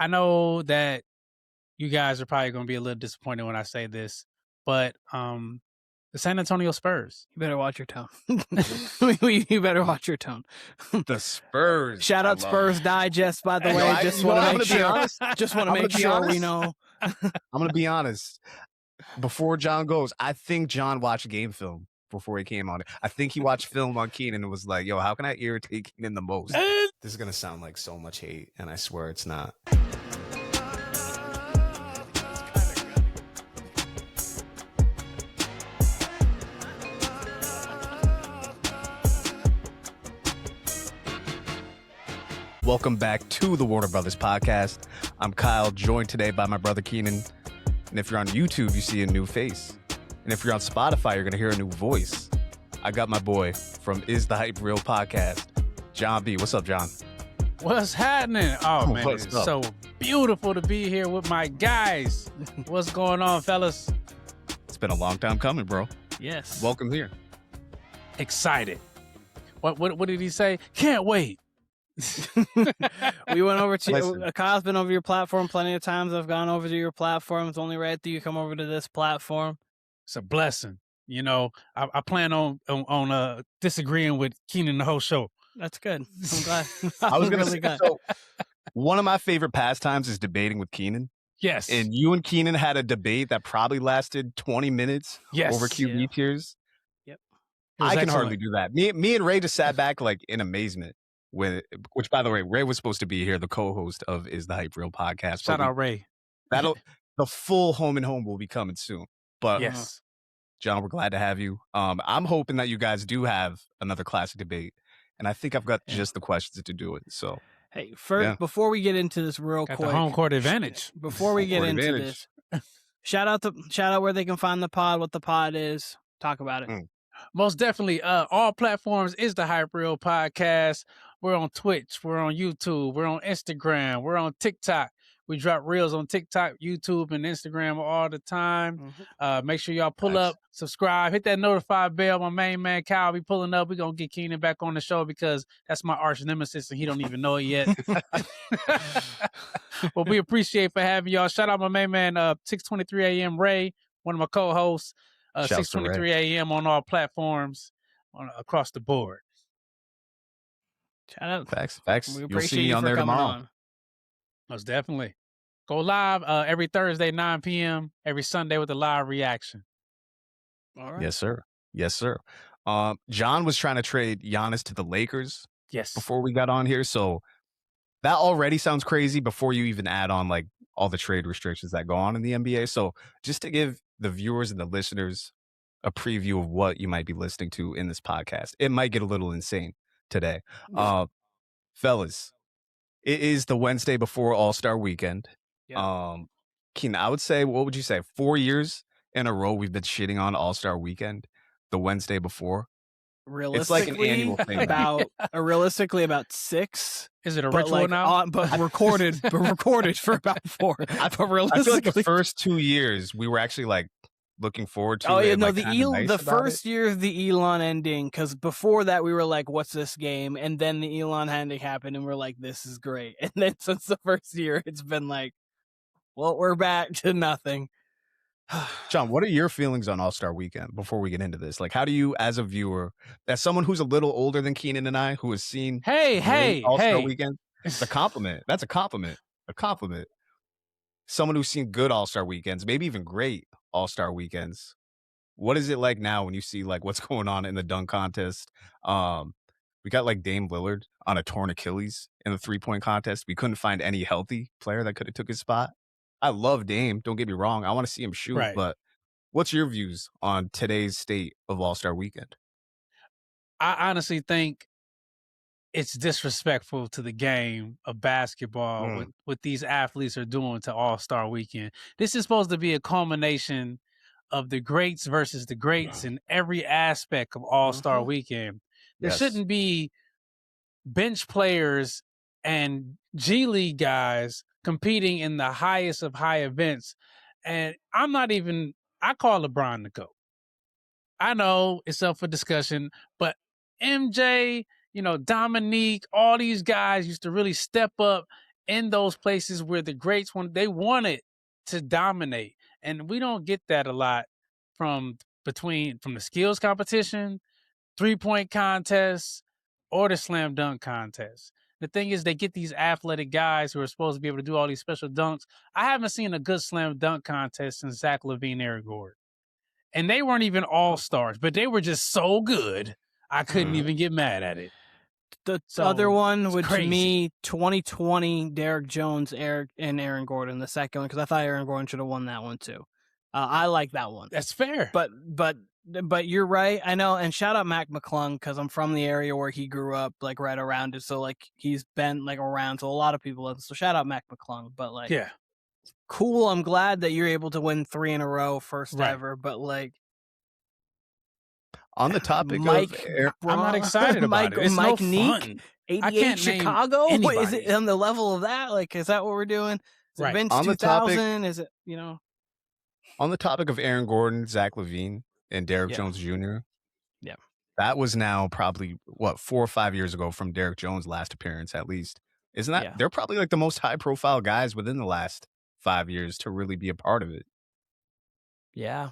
I know that you guys are probably going to be a little disappointed when I say this, but the San Antonio Spurs. You better watch your tone. You better watch your tone. The Spurs. Shout out Spurs Digest, by the way. Just want to make sure. Just want to make sure we know. I'm going to be honest. Before John goes, I think John watched game film before he came on it. I think he watched film on Keenan and was like, yo, how can I irritate Keenan the most? This is going to sound like so much hate, and I swear it's not. Welcome back to the Warner Brothas Podcast. I'm Kyle, joined today by my brother Keenan. And if you're on YouTube, you see a new face. And if you're on Spotify, you're going to hear a new voice. I got my boy from Is the Hype Real Podcast, Jonbe. What's up, John? What's happening? Oh, man, it's so beautiful to be here with my guys. What's going on, fellas? It's been a long time coming, bro. Yes. Welcome here. Excited. What did he say? Can't wait. We went over to Kyle's been over your platform plenty of times. I've gone over to your platform. It's only right that you come over to this platform. It's a blessing. You know, I plan on disagreeing with Keenan the whole show. That's good. I'm glad. I was going to really say, so one of my favorite pastimes is debating with Keenan. Yes. And you and Keenan had a debate that probably lasted 20 minutes over QB tiers. Yep. I can hardly do that. Me and Ray just sat back like in amazement. Which, by the way, Ray was supposed to be here, the co-host of Is the Hype Real Podcast. Shout out Ray. The full home and home will be coming soon. But yes, John, we're glad to have you. I'm hoping that you guys do have another classic debate, and I think I've got just the questions to do it. So, hey, first before we get into this real quick, the home court advantage. Before we get into this, shout out where they can find the pod, what the pod is. Talk about it. Most definitely. All platforms Is the Hype Real Podcast. We're on Twitch. We're on YouTube. We're on Instagram. We're on TikTok. We drop reels on TikTok, YouTube, and Instagram all the time. Make sure y'all pull up, subscribe, hit that notify bell. My main man, Kyle, be pulling up. We're going to get Keenan back on the show because that's my arch nemesis, and he don't even know it yet. Well, we appreciate for having y'all. Shout out my main man, 6:23 a.m. Ray, one of my co-hosts. 6:23 a.m. on all platforms across the board. Shout out. Facts. You'll see me on there tomorrow. Most definitely. Go live every Thursday, 9 p.m., every Sunday with a live reaction. All right. Yes, sir. John was trying to trade Giannis to the Lakers before we got on here. So that already sounds crazy before you even add on like all the trade restrictions that go on in the NBA. So just to give the viewers and the listeners a preview of what you might be listening to in this podcast, it might get a little insane today. Fellas, it is the Wednesday before All-Star Weekend. Keenan, I would say, what would you say? 4 years in a row we've been shitting on All-Star Weekend the Wednesday before. Realistically, it's like an annual thing. Realistically about 6. Is it a ritual now? But recorded for about 4. But realistically, I feel like the first 2 years we were actually like looking forward to it. Oh yeah, no, like, the first year of the Elon ending, because before that we were like, what's this game? And then the Elon ending happened and we're like, this is great. And then since the first year, it's been like, well, we're back to nothing. John, what are your feelings on All-Star Weekend before we get into this? Like, how do you, as a viewer, as someone who's a little older than Keenan and I, who has seen All-Star Weekend, it's a compliment. That's a compliment. A compliment. Someone who's seen good All-Star Weekends, maybe even great All-Star Weekends. What is it like now when you see like what's going on in the dunk contest? We got like Dame Lillard on a torn Achilles in the 3-point contest. We couldn't find any healthy player that could have took his spot. I love Dame. Don't get me wrong. I want to see him shoot. Right. But what's your views on today's state of All-Star Weekend? I honestly think it's disrespectful to the game of basketball what these athletes are doing to All-Star Weekend. This is supposed to be a culmination of the greats versus the greats in every aspect of All-Star Weekend. There shouldn't be bench players and G League guys competing in the highest of high events. And I call LeBron the GOAT. I know it's up for discussion, but MJ, Dominique, all these guys used to really step up in those places where the greats wanted to dominate. And we don't get that a lot from the skills competition, 3-point contests, or the slam dunk contest. The thing is, they get these athletic guys who are supposed to be able to do all these special dunks. I haven't seen a good slam dunk contest since Zach LaVine, Aaron Gordon. And they weren't even all-stars, but they were just so good, I couldn't even get mad at it. The other one would, to me, 2020, Derek Jones, and Aaron Gordon, the second one, because I thought Aaron Gordon should have won that one too. I like that one. That's fair. But you're right. I know. And shout out Mac McClung, because I'm from the area where he grew up, like right around it. So like he's been like around. So a lot of people. So shout out Mac McClung. But like, yeah, cool. I'm glad that you're able to win 3 in a row, first ever. But like, on the topic Mike, I'm not excited about it. It's Mike no Neek, fun. 88 Chicago. What, is it on the level of that? Like, is that what we're doing? Is it Vince 2000? Is it, you know? On the topic of Aaron Gordon, Zach LaVine, and Derek Jones Jr. Yeah. That was now probably, 4 or 5 years ago from Derek Jones' last appearance, at least. Isn't that? Yeah. They're probably like the most high-profile guys within the last 5 years to really be a part of it. Yeah.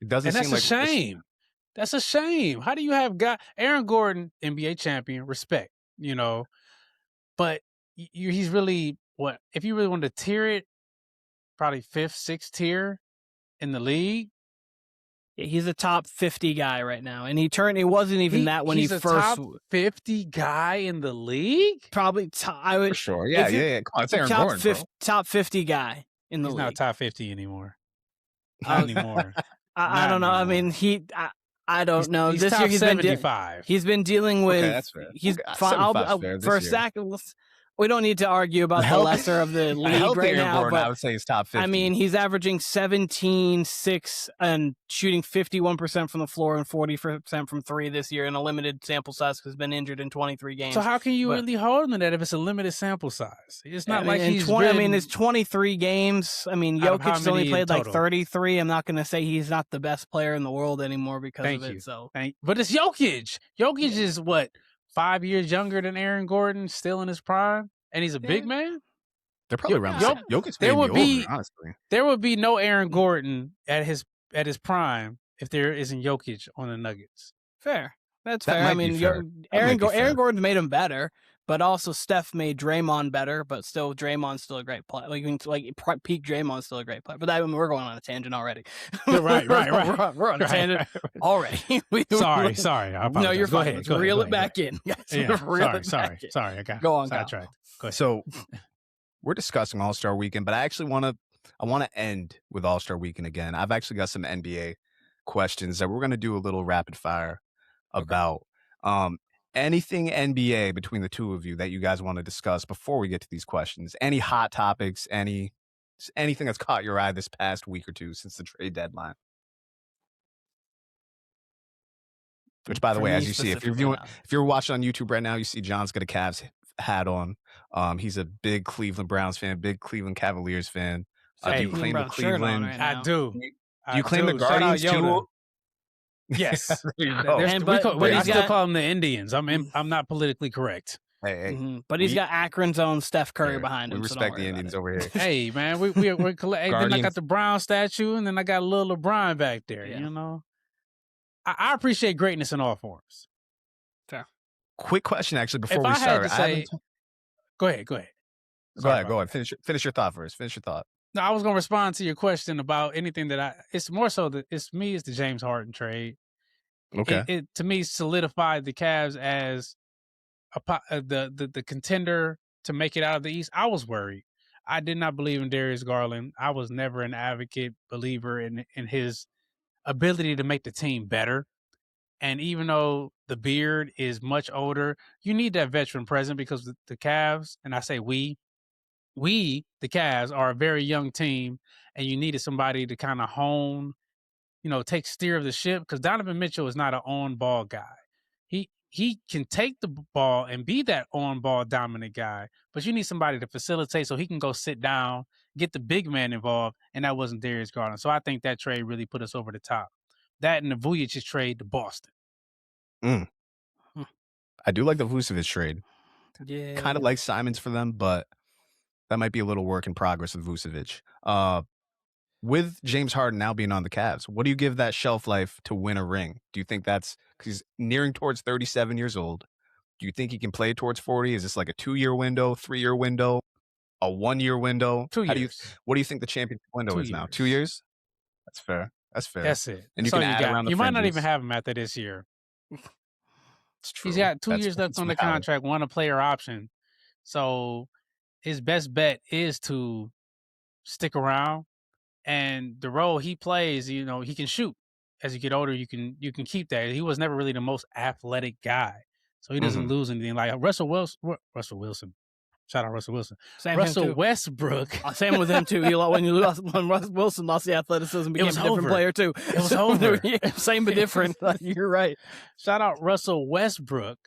It doesn't seem like... That's a shame. That's a shame. How do you have Aaron Gordon, NBA champion, respect, you know, but he's really, if you really want to tier it, probably 5th, 6th tier in the league. He's a top 50 guy right now, and he wasn't even that when he first. He's a top 50 guy in the league. Probably I would for sure. Yeah. Come on, it's Aaron Gordon, bro. Top 50 guy in the league. He's not top 50 anymore. Not anymore. I don't know. Anymore. I mean, I don't know. He's this top year he's 75. He's been dealing with. Okay, that's fair. He's for a second. We don't need to argue about the lesser of the league right now. Gordon, but I would say he's top 50. I mean, he's averaging 17, 6, and shooting 51% from the floor and 40% from 3 this year in a limited sample size because he's been injured in 23 games. So how can you really hold him to that if it's a limited sample size? It's not like he's 20. I mean, it's 23 games. I mean, Jokic's only played like 33. I'm not going to say he's not the best player in the world anymore because of it. So, but it's Jokic. Jokic is 5 years younger than Aaron Gordon, still in his prime, and he's a big man. They're probably around the same. Jokic's honestly. There would be no Aaron Gordon at his prime if there isn't Jokic on the Nuggets. Fair. That's fair. I mean, Aaron Gordon made him better, but also Steph made Draymond better. But still, Draymond's still a great player. Peak Draymond's still a great player. But we're going on a tangent already. Right. We're on a tangent already. Sorry. I apologize. No, you're fine. Let's reel it back in. Sorry. I got go on. Sidetracked. Go ahead. So we're discussing All-Star Weekend, but I actually want to end with All-Star Weekend again. I've actually got some NBA questions that we're going to do a little rapid fire about. Anything NBA between the two of you that you guys want to discuss before we get to these questions? Any hot topics? Anything that's caught your eye this past week or two since the trade deadline? Which, by the way, as you see, if you're watching on YouTube right now, you see John's got a Cavs hat on. He's a big Cleveland Browns fan, big Cleveland Cavaliers fan. Do you claim the Cleveland? I do. Do you claim the Guardians too? Yes. I still call them the Indians. I'm not politically correct. Hey. But he's got Akron's own Steph Curry behind him. We respect the Indians over here. Hey, man, we're then I got the Brown statue, and then I got a little LeBron back there. Yeah. You know, I appreciate greatness in all forms. Fair. Quick question, actually, before we start. Go ahead. Go ahead. Finish your thought first. Finish your thought. No, I was going to respond to your question about anything that it's more so that it's the James Harden trade. Okay. It to me solidified the Cavs as the contender to make it out of the East. I was worried. I did not believe in Darius Garland. I was never an believer in his ability to make the team better. And even though the beard is much older, you need that veteran present because the Cavs, and I say we, the Cavs, are a very young team, and you needed somebody to kind of hone, take steer of the ship, because Donovan Mitchell is not an on-ball guy. He can take the ball and be that on-ball dominant guy, but you need somebody to facilitate so he can go sit down, get the big man involved, and that wasn't Darius Garland. So I think that trade really put us over the top. That and the Vucevic trade to Boston. I do like the Vucevic trade. Yeah. Kind of like Simons for them, but That might be a little work in progress with Vucevic. With James Harden now being on the Cavs, what do you give that shelf life to win a ring? Do you think that's because he's nearing towards 37 years old? Do you think he can play towards 40? Is this like a 2-year window, 3-year window, a 1-year window? 2 years. What do you think the championship window is now? 2 years? That's fair. That's fair. That's it. And That's you can add around the You might not even fringes. have him after this year. It's true. He's got 2 years left on the contract, one a player option. So his best bet is to stick around. And the role he plays, he can shoot. As you get older, you can keep that. He was never really the most athletic guy, so he doesn't lose anything. Like Russell Wilson. Shout out Russell Wilson. Russell Westbrook. Same with him too. When Russell Wilson lost the athleticism, became a different player too. It was over. Same but different. You're right. Shout out Russell Westbrook.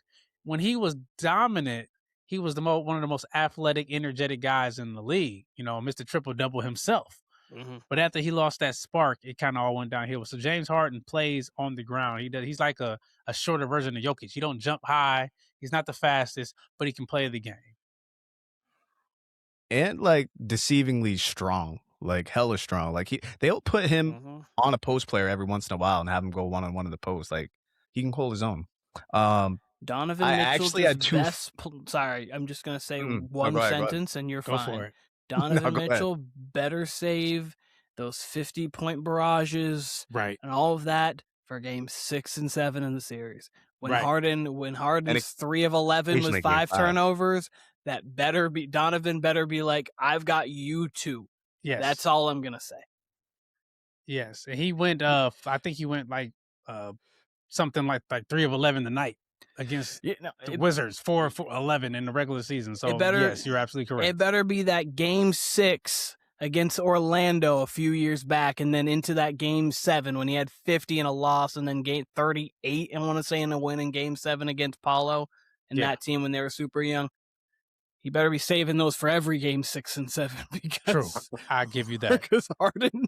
When he was dominant, he was one of the most athletic, energetic guys in the league. Mr. Triple Double himself. Mm-hmm. But after he lost that spark, it kind of all went downhill. So James Harden plays on the ground. He's like a shorter version of Jokic. He don't jump high. He's not the fastest, but he can play the game. And like deceivingly strong, like hella strong. Like they'll put him on a post player every once in a while and have him go one-on-one in the post. Like he can hold his own. Donovan Mitchell sorry, I'm just gonna say one sentence and you're fine. Go for it. Donovan Mitchell better save those 50-point barrages, right, and all of that for games 6 and 7 in the series. When Harden's 3 of 11 with 5 turnovers, Donovan better be like, I've got you too. Yes, that's all I'm gonna say. Yes, and he went. I think he went like something like 3 of 11 tonight. Against the Wizards, 4 of 11 in the regular season. So, yes, you're absolutely correct. It better be that Game 6 against Orlando a few years back, and then into that Game 7 when he had 50 in a loss, and then Game 38, I want to say, in a win in Game 7 against Paulo and that team when they were super young. He better be saving those for every Game 6 and 7. True. I give you that. Because Harden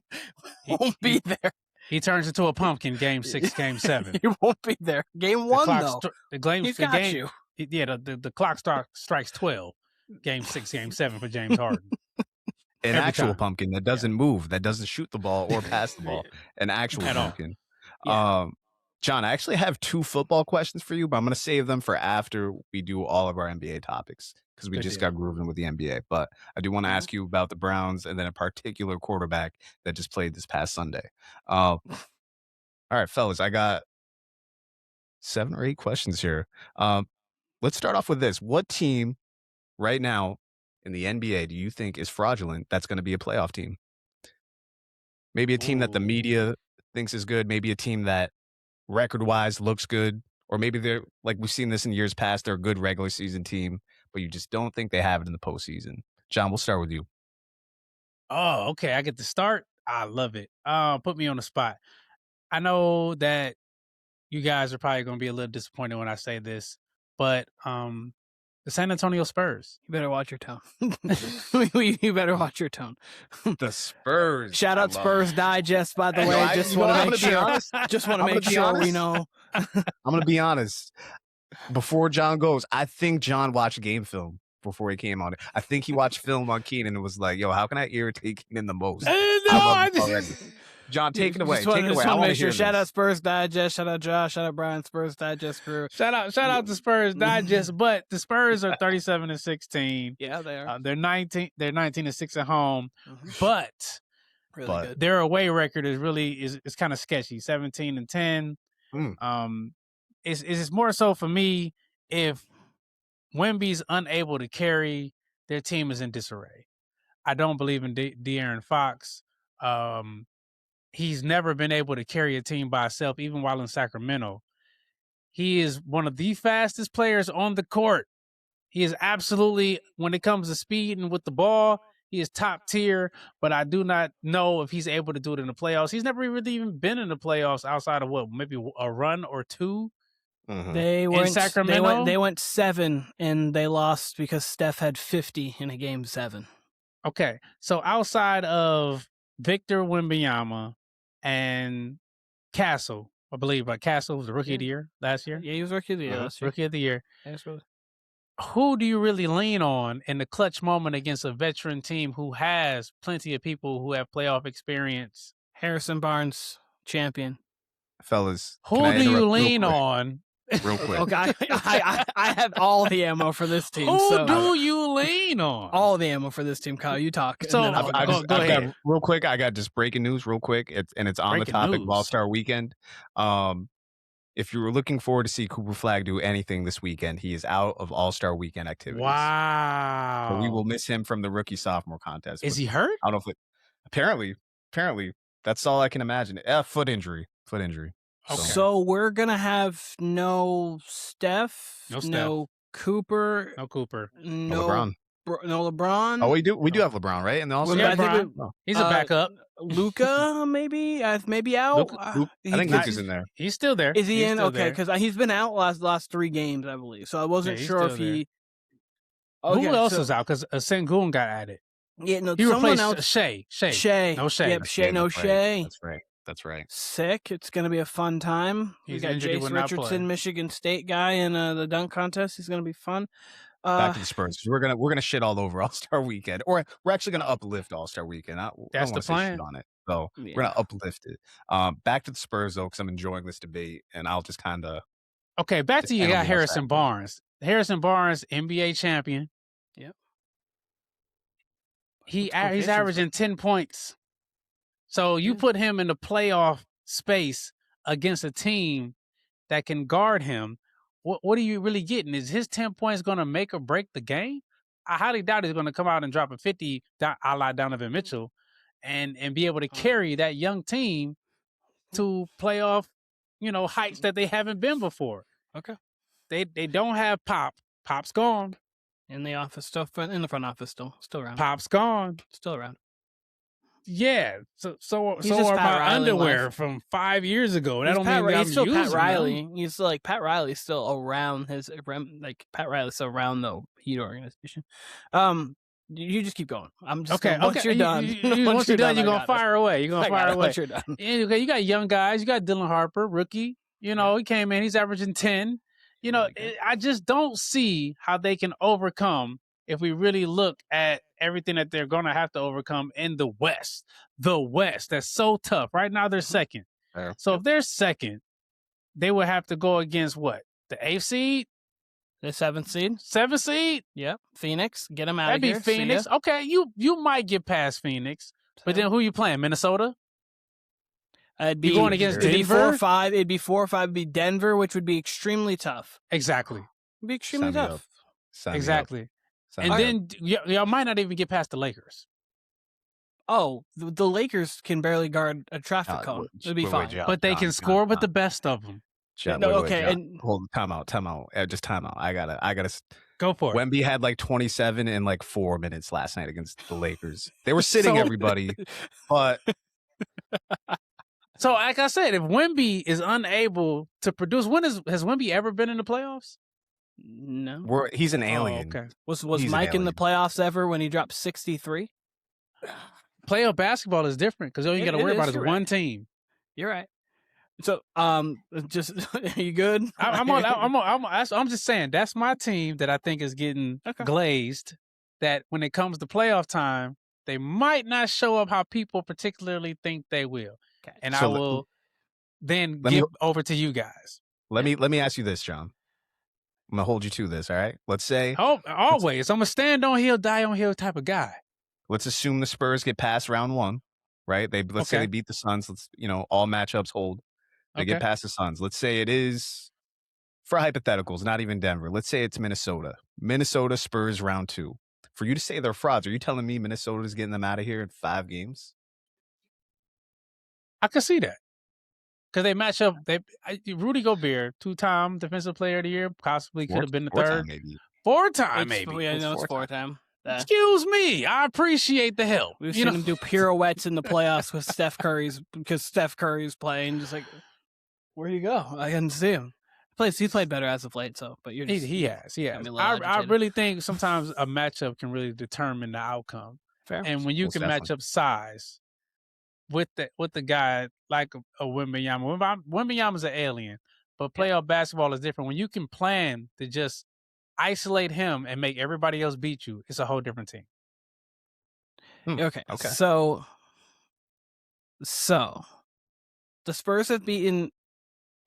won't be there. He turns into a pumpkin Game 6, Game 7. He won't be there. Game 1, though. The clock strikes 12. Game 6, Game 7 for James Harden. An actual pumpkin that doesn't move, that doesn't shoot the ball or pass the ball. An actual pumpkin. Yeah. John, I actually have 2 football questions for you, but I'm going to save them for after we do all of our NBA topics because we just got grooving with the NBA. But I do want to ask you about the Browns and then a particular quarterback that just played this past Sunday. All right, fellas, I got 7 or 8 questions here. Let's start off with this. What team right now in the NBA do you think is fraudulent that's going to be a playoff team? Maybe a team that the media thinks is good, maybe a team that record-wise looks good, or maybe they're, like we've seen this in years past, they're a good regular season team, but you just don't think they have it in the postseason. John, we'll start with you. Oh, okay. I get to start. I love it. Put me on the spot. I know that you guys are probably going to be a little disappointed when I say this, but the San Antonio Spurs. You better watch your tone. You better watch your tone. The Spurs. Shout out Spurs Digest, by the way. Just want to make sure. Just want to make sure we know. I'm going to be honest. Before John goes, I think John watched game film before he came on it. I think he watched film on Keenan and was like, yo, how can I irritate Keenan the most? John, take it away. Take it away. I want to make sure. Shout out Spurs Digest. Shout out Josh. Shout out Brian. Spurs Digest crew. Shout out to Spurs Digest. But the Spurs are 37-16. Yeah, they are. They're 19. They're 19-6 at home. But really good. Their away record is kind of sketchy. 17-10. It's more so for me if Wemby's unable to carry, their team is in disarray. I don't believe in De'Aaron Fox. He's never been able to carry a team by himself, even while in Sacramento. He is one of the fastest players on the court. He is absolutely, when it comes to speed and with the ball, he is top tier, but I do not know if he's able to do it in the playoffs. He's never really even been in the playoffs outside of maybe a run or two. They went Sacramento. They went 7 and they lost because Steph had 50 in a game 7. Okay, so outside of Victor Wembanyama and Castle, I believe, Castle was the rookie of the year last year. Yeah, he was rookie of the year last year. Rookie of the year. who do you really lean on in the clutch moment against a veteran team who has plenty of people who have playoff experience? Harrison Barnes, champion. Fellas, who do you lean on? Real quick. Okay, I have all the ammo for this team. Who do you lean on? All the ammo for this team, Kyle. You talk. So go ahead. Real quick, I got just breaking news real quick. It's on the topic of All-Star Weekend. If you were looking forward to see Cooper Flagg do anything this weekend, he is out of All-Star Weekend activities. Wow. So we will miss him from the rookie-sophomore contest. Is he hurt? I don't know if apparently, that's all I can imagine. Foot injury. Okay. So we're going to have no Steph, no Cooper, no LeBron. No LeBron. Oh, we do have LeBron, right? And also he's a backup. Luka, maybe out. I think Luka's in there. He's still there. Is he in? Okay, because he's been out last 3 games, I believe. So I wasn't sure if he. Okay, who else is out? Because Sengun got added. Yeah, no, he someone replaced else. Shai. No Shai. Yep, Shai. No Shai. That's right. Sick. It's going to be a fun time. He's got Jace Richardson, Michigan State guy in the dunk contest. He's going to be fun. Back to the Spurs. We're gonna shit all over All-Star Weekend, or we're actually gonna uplift All-Star Weekend. That's the plan on it. So we're gonna uplift it. Back to the Spurs though, because I'm enjoying this debate, and I'll just kind of. Okay, back to you. Got Harrison Barnes. Harrison Barnes, NBA champion. Yep. He's averaging 10 points. So you put him in the playoff space against a team that can guard him. What are you really getting? Is his 10 points going to make or break the game? I highly doubt he's going to come out and drop a 50 a la Donovan Mitchell and be able to carry that young team to playoff, heights that they haven't been before. Okay. They don't have Pop. Pop's gone. In the office, in the front office, still around. Pop's gone. Still around. Yeah, so are my underwear from 5 years ago. That don't mean that I'm still using Pat Riley. them. He's like Pat Riley's still around Pat Riley's still around the Heat organization. You just keep going. I'm just okay. Once you're done, once you're done, you're gonna fire away. You're gonna fire away. Once you're done. Okay, you got young guys. You got Dylan Harper, rookie. He came in. He's averaging 10. I just don't see how they can overcome. If we really look at everything that they're going to have to overcome in the West, that's so tough. Right now, they're second. So if they're second, they would have to go against what? The 8th seed? The 7th seed? 7th seed? Yep. Phoenix. Get them out of here. That'd be Phoenix. Okay, you might get past Phoenix. But then who you playing? Minnesota? You're going against Denver? It'd be 4-5. It'd be 4-5. It'd be Denver, which would be extremely tough. Exactly. It'd be extremely tough. Exactly. And then y'all might not even get past the Lakers. Oh, the Lakers can barely guard a traffic cone. It'll be fine. But they can score with the best of them. Hold time out. Just time out. I gotta go for it. Wemby had like 27 in like 4 minutes last night against the Lakers. They were sitting everybody, but. So, like I said, if Wemby is unable to produce, has Wemby ever been in the playoffs? No. He's an alien. Okay. Was Mike in the playoffs ever when he dropped 63? Playoff basketball is different because all you got to worry about is one team. You're right. So, just are you good? I'm just saying that's my team that I think is getting glazed. That when it comes to playoff time, they might not show up how people particularly think they will. Okay. And I will then give over to you guys. Let me ask you this, John. I'm gonna hold you to this, all right? Let's say always. I'm a stand on hill, die on hill type of guy. Let's assume the Spurs get past round 1, right? Let's say they beat the Suns. Let's all matchups hold. They get past the Suns. Let's say it is, for hypotheticals, not even Denver. Let's say it's Minnesota. Minnesota Spurs round 2. For you to say they're frauds, are you telling me Minnesota's getting them out of here in 5 games? I can see that. Because they match up. Rudy Gobert, 2-time Defensive Player of the Year, possibly could have been the 3rd. 4-time, maybe. 4-time, maybe. Yeah, it's 4-time. Excuse me. I appreciate the help. We've seen him do pirouettes in the playoffs with Steph because Steph Curry's playing. Just like, where'd he go? I didn't see him. He's played better as of late, but he has. I really think sometimes a matchup can really determine the outcome. Fair. And when you can match up size with the guy like a Wembanyama. Wembanyama's an alien, but playoff basketball is different. When you can plan to just isolate him and make everybody else beat you, it's a whole different team. Okay. So the Spurs have beaten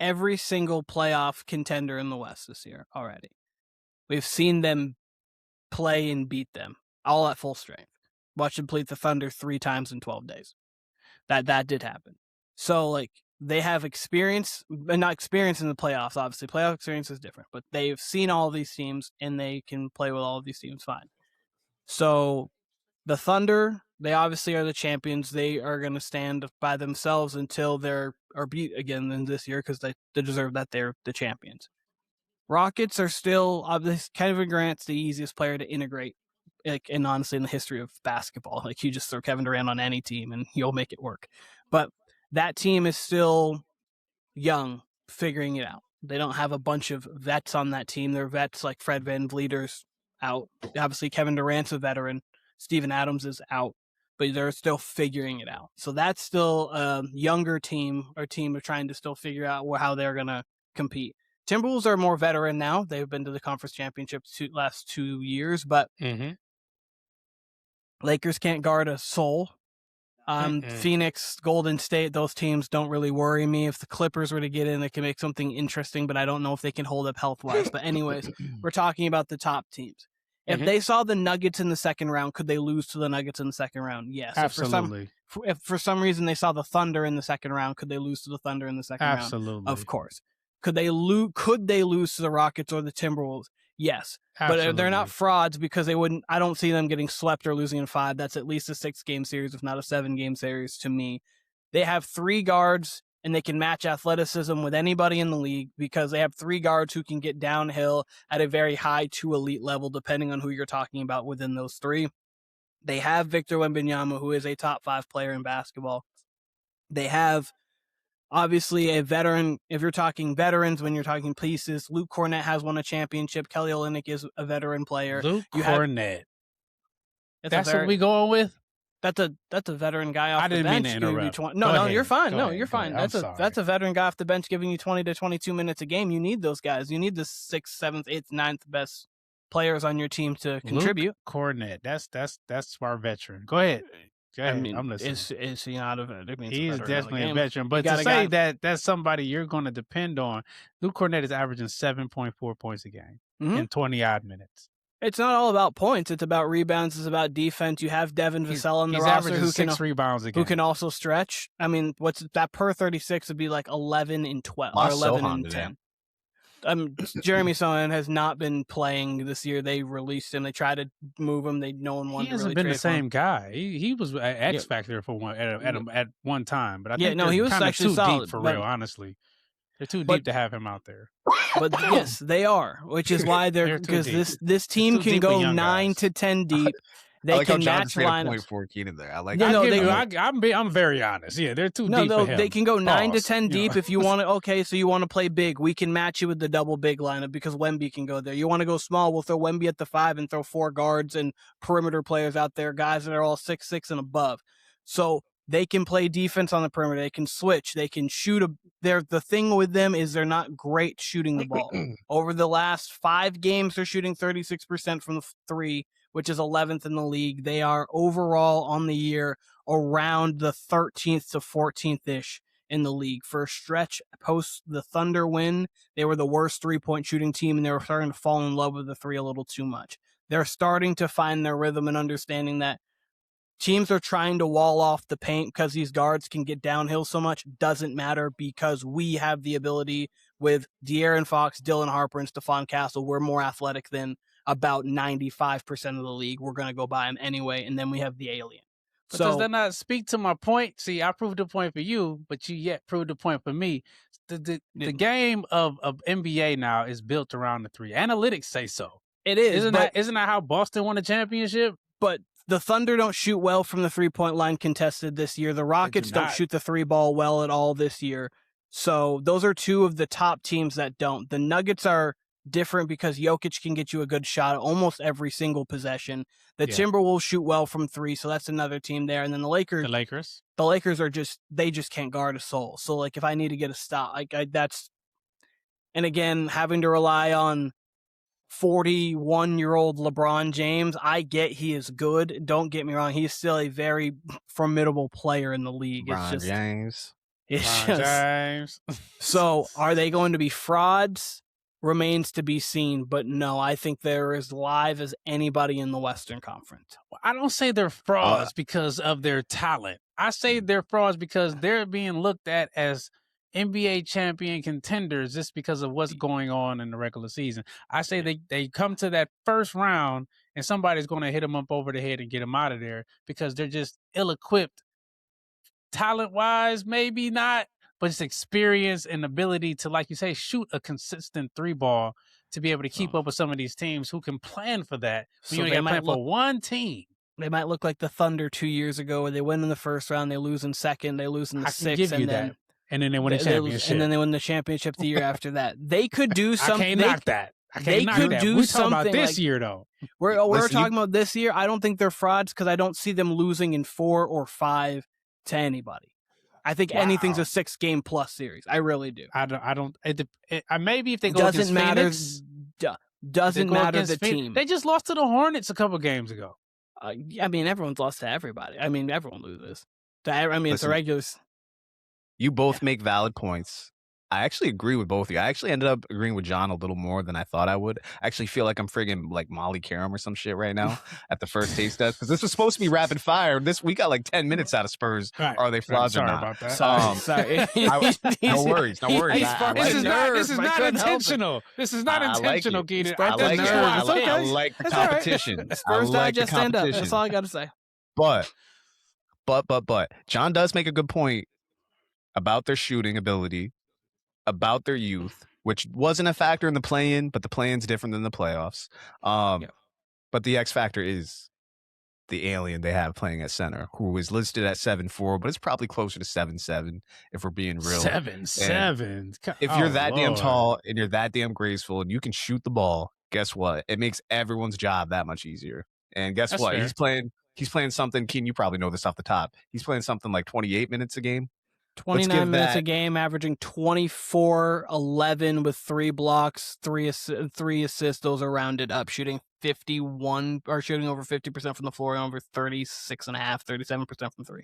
every single playoff contender in the West this year already. We've seen them play and beat them all at full strength. Watch them play the Thunder 3 times in 12 days. That did happen. So, like, they have experience, but not experience in the playoffs, obviously. Playoff experience is different, but they've seen all these teams, and they can play with all of these teams fine. So, the Thunder, they obviously are the champions. They are going to stand by themselves until they're beat again in this year because they deserve that. They're the champions. Rockets are still, Kevin Durant's the easiest player to integrate, like, and honestly, in the history of basketball. Like, you just throw Kevin Durant on any team and you'll make it work. But that team is still young, figuring it out. They don't have a bunch of vets on that team. They're vets like Fred VanVleet's out. Obviously, Kevin Durant's a veteran. Steven Adams is out, but they're still figuring it out. So that's still a younger team, or team are trying to still figure out how they're going to compete. Timberwolves are more veteran now. They've been to the conference championships last 2 years, but Lakers can't guard a soul. Phoenix, Golden State, those teams don't really worry me. If the Clippers were to get in, they can make something interesting, but I don't know if they can hold up health-wise. But anyways, we're talking about the top teams. If they saw the Nuggets in the second round, could they lose to the Nuggets in the second round? Yes. Absolutely. If for some reason they saw the Thunder in the second round, could they lose to the Thunder in the second round? Absolutely. Of course. Could they lose to the Rockets or the Timberwolves? Yes. Absolutely. But they're not frauds because they wouldn't. I don't see them getting swept or losing in 5. That's at least a 6-game series, if not a 7-game series to me. They have 3 guards, and they can match athleticism with anybody in the league because they have 3 guards who can get downhill at a very high to elite level, depending on who you're talking about within those 3. They have Victor Wembanyama, who is a top 5 player in basketball. They have, obviously, a veteran. If you're talking veterans, when you're talking pieces, Luke Cornett has won a championship. Kelly Olynyk is a veteran player. Luke Cornett. That's what we going with? That's a veteran guy off the bench. I didn't mean to interrupt. No, you're fine. You're fine. That's a veteran guy off the bench giving you 20 to 22 minutes a game. You need those guys. You need the 6th, 7th, 8th, 9th best players on your team to contribute. Luke Cornett. That's our veteran. Go ahead. I mean, I'm listening. Is he not a veteran? He's definitely a veteran. But to say that that's somebody you're going to depend on, Luke Cornett is averaging 7.4 points a game in 20-odd minutes. It's not all about points. It's about rebounds. It's about defense. You have Devin Vassell on the roster who 6 rebounds a game. Who can also stretch. I mean, what's that per 36 would be like 11 and 12 or 11 and 10. Jeremy Sohan has not been playing this year. They released him. They tried to move him. No one wanted to really trade him. He hasn't been the same guy. He was an X factor for one at one time, but I think he was actually too solid deep for real. Honestly, they're too deep to have him out there. But yes, they are, which is why they're because this team can go 9 to 10 deep. They can match lineups. For Keenan there. I like. I'm very honest. Yeah, they're too deep. No, they can go 9 to 10 deep if you want to. Okay, so you want to play big? We can match you with the double big lineup because Wemby can go there. You want to go small? We'll throw Wemby at the 5 and throw 4 guards and perimeter players out there, guys that are all 6'6" and above. So they can play defense on the perimeter. They can switch. They can shoot. The thing with them is they're not great shooting the ball. Over the last 5 games, they're shooting 36% from the 3. Which is 11th in the league. They are overall on the year around the 13th to 14th-ish in the league. For a stretch post the Thunder win, they were the worst 3-point shooting team, and they were starting to fall in love with the 3 a little too much. They're starting to find their rhythm and understanding that teams are trying to wall off the paint because these guards can get downhill so much. Doesn't matter because we have the ability with De'Aaron Fox, Dylan Harper, and Stephon Castle. We're more athletic than about 95% of the league. We're going to go by him anyway, and then we have the alien. But does that not speak to my point? See, I proved the point for you, but you yet proved the point for me. The game of NBA now is built around the 3. Analytics say so. It is. Isn't that how Boston won a championship? But the Thunder don't shoot well from the 3-point line contested this year. The Rockets don't shoot the 3 ball well at all this year. So those are 2 of the top teams that don't. The Nuggets are different because Jokic can get you a good shot almost every single possession. The Timberwolves shoot well from 3, so that's another team there. And then the Lakers are they just can't guard a soul. So like if I need to get a stop, and again having to rely on 41-year-old LeBron James. I get he is good. Don't get me wrong. He's still a very formidable player in the league. James. So are they going to be frauds? Remains to be seen, but no, I think they're as live as anybody in the Western Conference. I don't say they're frauds because of their talent. I say they're frauds because they're being looked at as NBA champion contenders just because of what's going on in the regular season. I say they come to that first round and somebody's going to hit them up over the head and get them out of there because they're just ill-equipped. Talent-wise, maybe not, but it's experience and ability to, like you say, shoot a consistent 3-ball to be able to keep up with some of these teams who can plan for that. So you only got to plan for one team. They might look like the Thunder 2 years ago where they win in the first round, they lose in second, they lose in the sixth, and then they win a championship. And then they win the championship the year after that. They could do something. I can't knock that. We're talking about this year, though. We're talking about this year. I don't think they're frauds because I don't see them losing in 4 or 5 to anybody. I think anything's a 6-game plus series. I really do. I don't. Maybe if they go against Phoenix, doesn't matter the team. They just lost to the Hornets a couple games ago. I mean, everyone's lost to everybody. I mean, everyone loses. It's a regular. You both make valid points. I actually agree with both of you. I actually ended up agreeing with John a little more than I thought I would. I actually feel like I'm friggin' like Molly Karam or some shit right now at the first taste test because this was supposed to be rapid fire. We got like 10 minutes out of Spurs. Right. Are they frauds or not? About that. Sorry. No worries. This is not intentional. This is not intentional, Keenan. I like the competition. Spurs just stand up. That's all I got to say. But John does make a good point about their shooting ability, about their youth, which wasn't a factor in the play-in, but the play-in's different than the playoffs. But the X factor is the alien they have playing at center, who is listed at 7'4", but it's probably closer to 7'7", if we're being real. 7'7". If you're that damn tall and you're that damn graceful and you can shoot the ball, guess what? It makes everyone's job that much easier. And guess what? Fair. He's playing something, Keen, you probably know this off the top. He's playing something like 28 minutes a game. 29 minutes a game, averaging 24, 11 with 3 blocks, 3 assists. Those are rounded up, shooting over 50% from the floor and over 36.5, 37% from 3.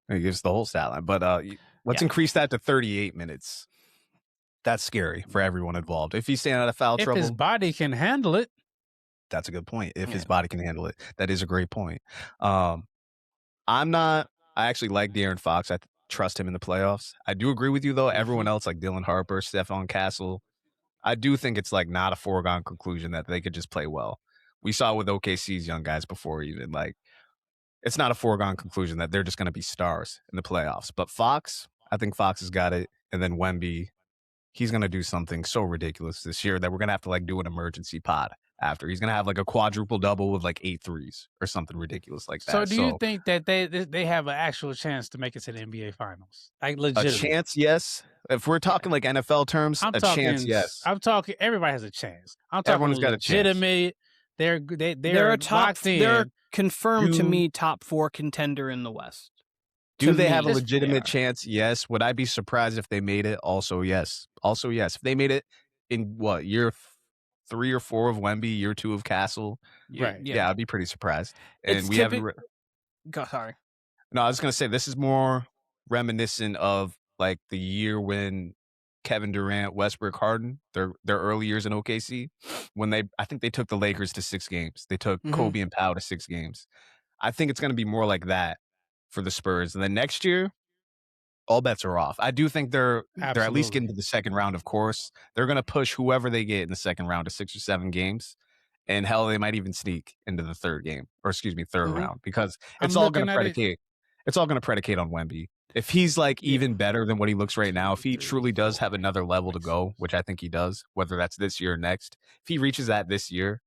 He gives the whole stat line. But let's increase that to 38 minutes. That's scary for everyone involved. If he's staying out of foul trouble. If his body can handle it. That's a good point. If his body can handle it. That is a great point. I actually like De'Aaron Fox. I trust him in the playoffs. I do agree with you, though. Everyone else, like Dylan Harper, Stephon Castle, I do think it's like not a foregone conclusion that they could just play well. We saw with OKC's young guys before even. Like, it's not a foregone conclusion that they're just going to be stars in the playoffs. But Fox, I think Fox has got it. And then Wemby, he's going to do something so ridiculous this year that we're going to have to like do an emergency pod after. He's going to have like a quadruple double with like 8 threes or something ridiculous like that. So do you think that they have an actual chance to make it to the NBA Finals? Like legit. A chance, yes. If we're talking like NFL terms, chance, yes. I'm talking everybody has a chance. I'm talking everyone's got a legitimate. Chance. They're a top. They're confirmed to me top 4 contender in the West. Do they have a legitimate chance? Yes. Would I be surprised if they made it? Also, yes. If they made it in what year 3 or 4 of Wemby, year 2 of Castle, right? Yeah, I'd be pretty surprised. And we haven't. Sorry. No, I was gonna say this is more reminiscent of like the year when Kevin Durant, Westbrook, Harden, their early years in OKC, when I think they took the Lakers to 6 games. They took Kobe and Powell to 6 games. I think it's gonna be more like that for the Spurs. And then next year, all bets are off. I do think they're at least getting to the second round, of course. They're going to push whoever they get in the second round to 6 or 7 games. And hell, they might even sneak into the third round because it's all going to predicate. It's all going to predicate on Wemby. If he's like even better than what he looks right now, if he truly does have another level to go, which I think he does, whether that's this year or next, if he reaches that this year,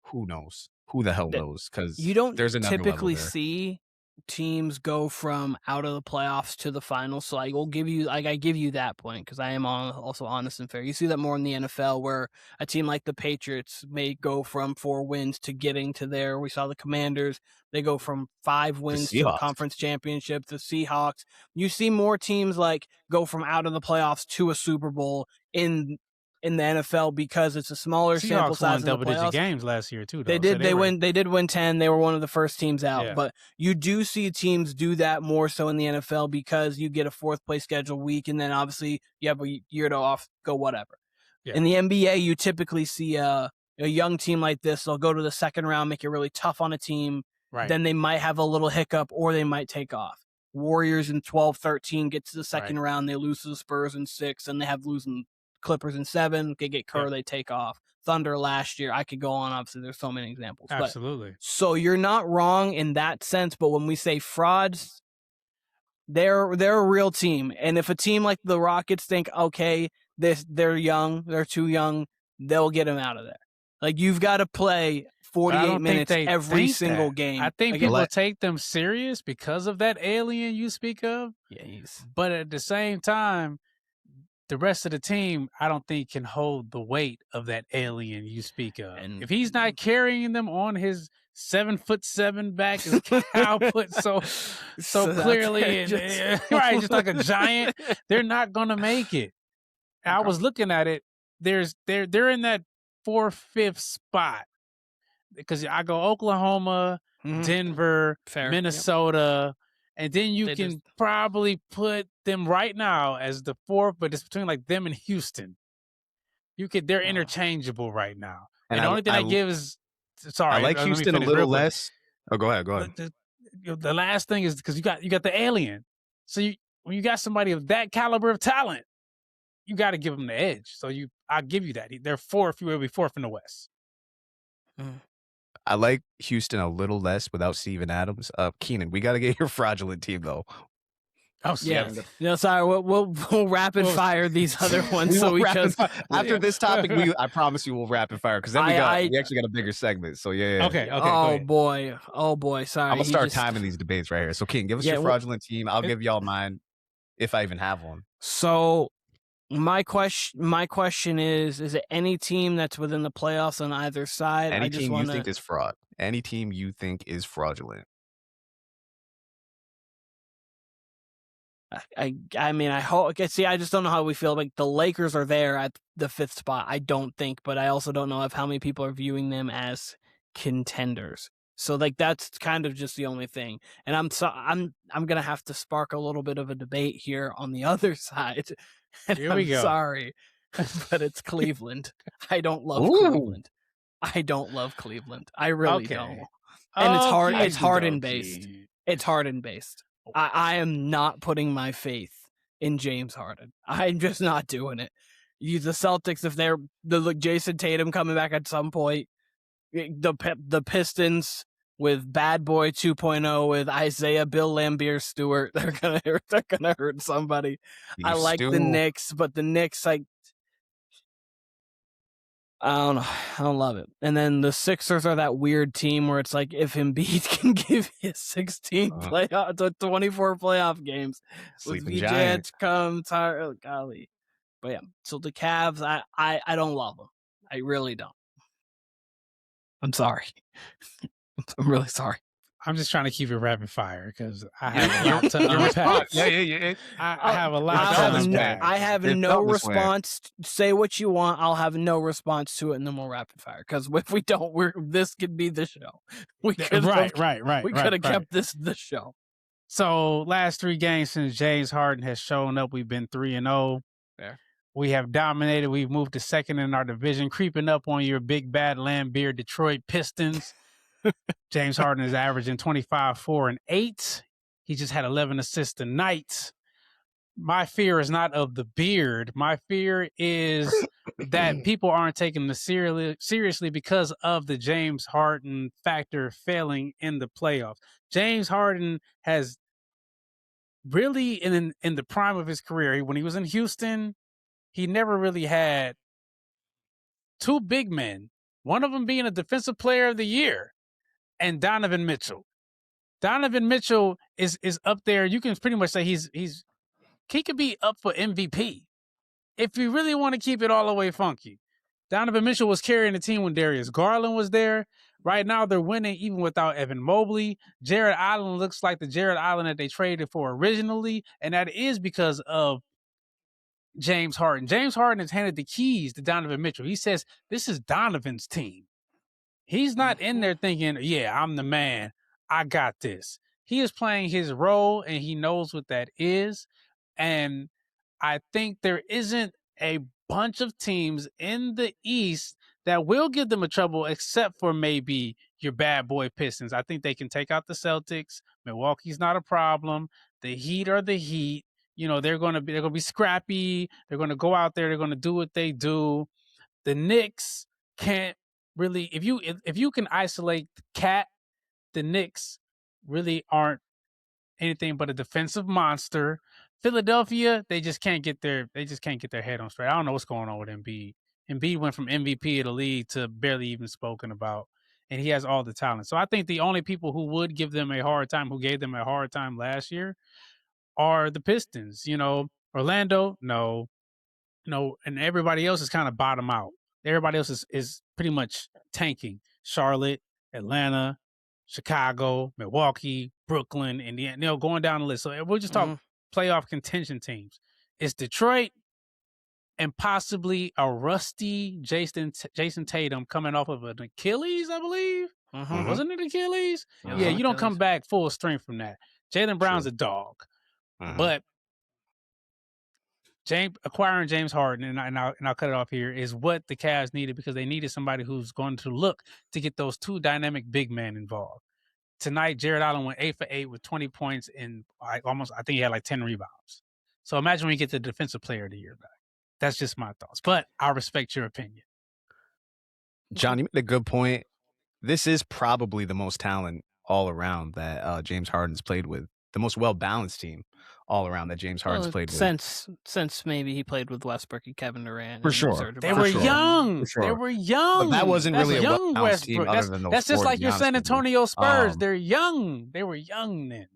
who knows? Who the hell knows? Because you don't typically see teams go from out of the playoffs to the finals. So I give you that point because I am also honest and fair. You see that more in the NFL where a team like the Patriots may go from 4 wins to getting to there. We saw the Commanders. They go from 5 wins to a conference championship. The Seahawks. You see more teams like go from out of the playoffs to a Super Bowl in in the NFL because it's a smaller sample size in the playoffs. Double-digit games last year too. Though. They did. They did win 10. They were one of the first teams out. Yeah. But you do see teams do that more so in the NFL because you get a fourth place schedule week, and then obviously you have a year to off, go whatever. Yeah. In the NBA, you typically see a young team like this. They'll go to the second round, make it really tough on a team. Right. Then they might have a little hiccup, or they might take off. Warriors in 12-13 get to the second round. They lose to the Spurs in 6, and they have losing Clippers in 7. They get Kerr, they take off. Thunder last year. I could go on. Obviously, there's so many examples. Absolutely. But, so you're not wrong in that sense. But when we say frauds, they're a real team. And if a team like the Rockets think, okay, they're young, they're too young, they'll get them out of there. Like, you've got to play 48 minutes every single game. I think people take them serious because of that alien you speak of. Yes. But at the same time, the rest of the team, I don't think can hold the weight of that alien you speak of. And if he's not carrying them on his 7'7" back, as Kyle put so clearly, just like a giant, they're not going to make it. I was looking at it. They're in that 4th, 5th spot because I go Oklahoma, Denver, Minnesota, and then you can probably put them right now as the 4th, but it's between like them and Houston. They're interchangeable right now. And the only thing I give is I like Houston a little less. Oh, go ahead. The last thing is because you got the alien. So when you got somebody of that caliber of talent, you got to give them the edge. So I'll give you that. They're 4th. You will be 4th in the West. I like Houston a little less without Steven Adams. Keenan, we got to get your fraudulent team though. Oh, yeah. No, sorry. We'll rapid fire these other ones. After this topic, I promise you we'll rapid fire because then we actually got a bigger segment. So yeah. Okay. Oh boy. Sorry. I'm gonna start timing these debates right here. So Keenan, give us your fraudulent team. I'll give y'all mine if I even have one. So my question is it any team that's within the playoffs on either side? Any team you think is fraud. Any team you think is fraudulent. I mean, I hope. See, I just don't know how we feel. Like the Lakers are there at the 5th spot. I don't think, but I also don't know how many people are viewing them as contenders. So like that's kind of just the only thing. And I'm gonna have to spark a little bit of a debate here on the other side. And here we go. Sorry, but it's Cleveland. I don't love Cleveland. I don't love Cleveland. I really don't. And it's hard. It's Harden based. It's Harden based. I am not putting my faith in James Harden. I'm just not doing it. The Celtics, if they're Jason Tatum coming back at some point, the Pistons with Bad Boy 2.0 with Isaiah Bill Lambier Stewart, they're gonna hurt somebody. I like the Knicks, but the Knicks, like, I don't know. I don't love it. And then the Sixers are that weird team where it's like if Embiid can give you 16 playoff to 24 playoff games, sleeping giants come tired. Golly, but yeah. So the Cavs, I don't love them. I really don't. I'm sorry. I'm really sorry. I'm just trying to keep it rapid fire because I have a lot to unpack. Yeah. I have a lot to unpack. I have no response. Say what you want. I'll have no response to it, and then we'll rapid fire. Because if we don't, this could be the show. We could right. We could have kept this the show. So last 3 games since James Harden has shown up, we've been 3-0. Fair. We have dominated. We've moved to 2nd in our division, creeping up on your big bad Lambeer Detroit Pistons. James Harden is averaging 25, 4, and 8. He just had 11 assists tonight. My fear is not of the beard. My fear is that people aren't taking this seriously because of the James Harden factor failing in the playoffs. James Harden has really, in the prime of his career, when he was in Houston, he never really had 2 big men, one of them being a defensive player of the year. And Donovan Mitchell. Donovan Mitchell is up there. You can pretty much say he could be up for MVP. If you really want to keep it all the way funky. Donovan Mitchell was carrying the team when Darius Garland was there. Right now they're winning even without Evan Mobley. Jared Allen looks like the Jared Allen that they traded for originally. And that is because of James Harden. James Harden has handed the keys to Donovan Mitchell. He says, this is Donovan's team. He's not in there thinking, yeah, I'm the man. I got this. He is playing his role, and he knows what that is. And I think there isn't a bunch of teams in the East that will give them a trouble, except for maybe your bad boy Pistons. I think they can take out the Celtics. Milwaukee's not a problem. The Heat are the Heat. You know, they're going to be scrappy. They're going to go out there. They're going to do what they do. The Knicks can't really, if you can isolate Cat, the Knicks really aren't anything but a defensive monster. Philadelphia, they just can't get their head on straight. I don't know what's going on with Embiid. Embiid went from MVP of the league to barely even spoken about, and he has all the talent. So I think the only people who would give them a hard time, who gave them a hard time last year, are the Pistons. You know, Orlando, no, and everybody else is kind of bottom out. Everybody else is pretty much tanking. Charlotte, Atlanta, Chicago, Milwaukee, Brooklyn, Indiana, going down the list. So we'll just talk playoff contention teams. It's Detroit and possibly a rusty Jason Tatum coming off of an Achilles, I believe. Wasn't it Achilles? Yeah, you don't come back full strength from that. Jaylen Brown's a dog. But acquiring James Harden, and I'll cut it off here, is what the Cavs needed, because they needed somebody who's going to look to get those two dynamic big men involved. Tonight, Jared Allen went 8 for 8 with 20 points and I think he had like 10 rebounds. So imagine when you get the defensive player of the year back. That's just my thoughts, but I respect your opinion. John, you made a good point. This is probably the most talent all around that James Harden's played with. The most well-balanced team all around that James Harden's played with. Since maybe he played with Westbrook and Kevin Durant. For sure. They were young. They were young. But that wasn't really a well-balanced team other than those That's just like your San Antonio Spurs. They're young. They were young then.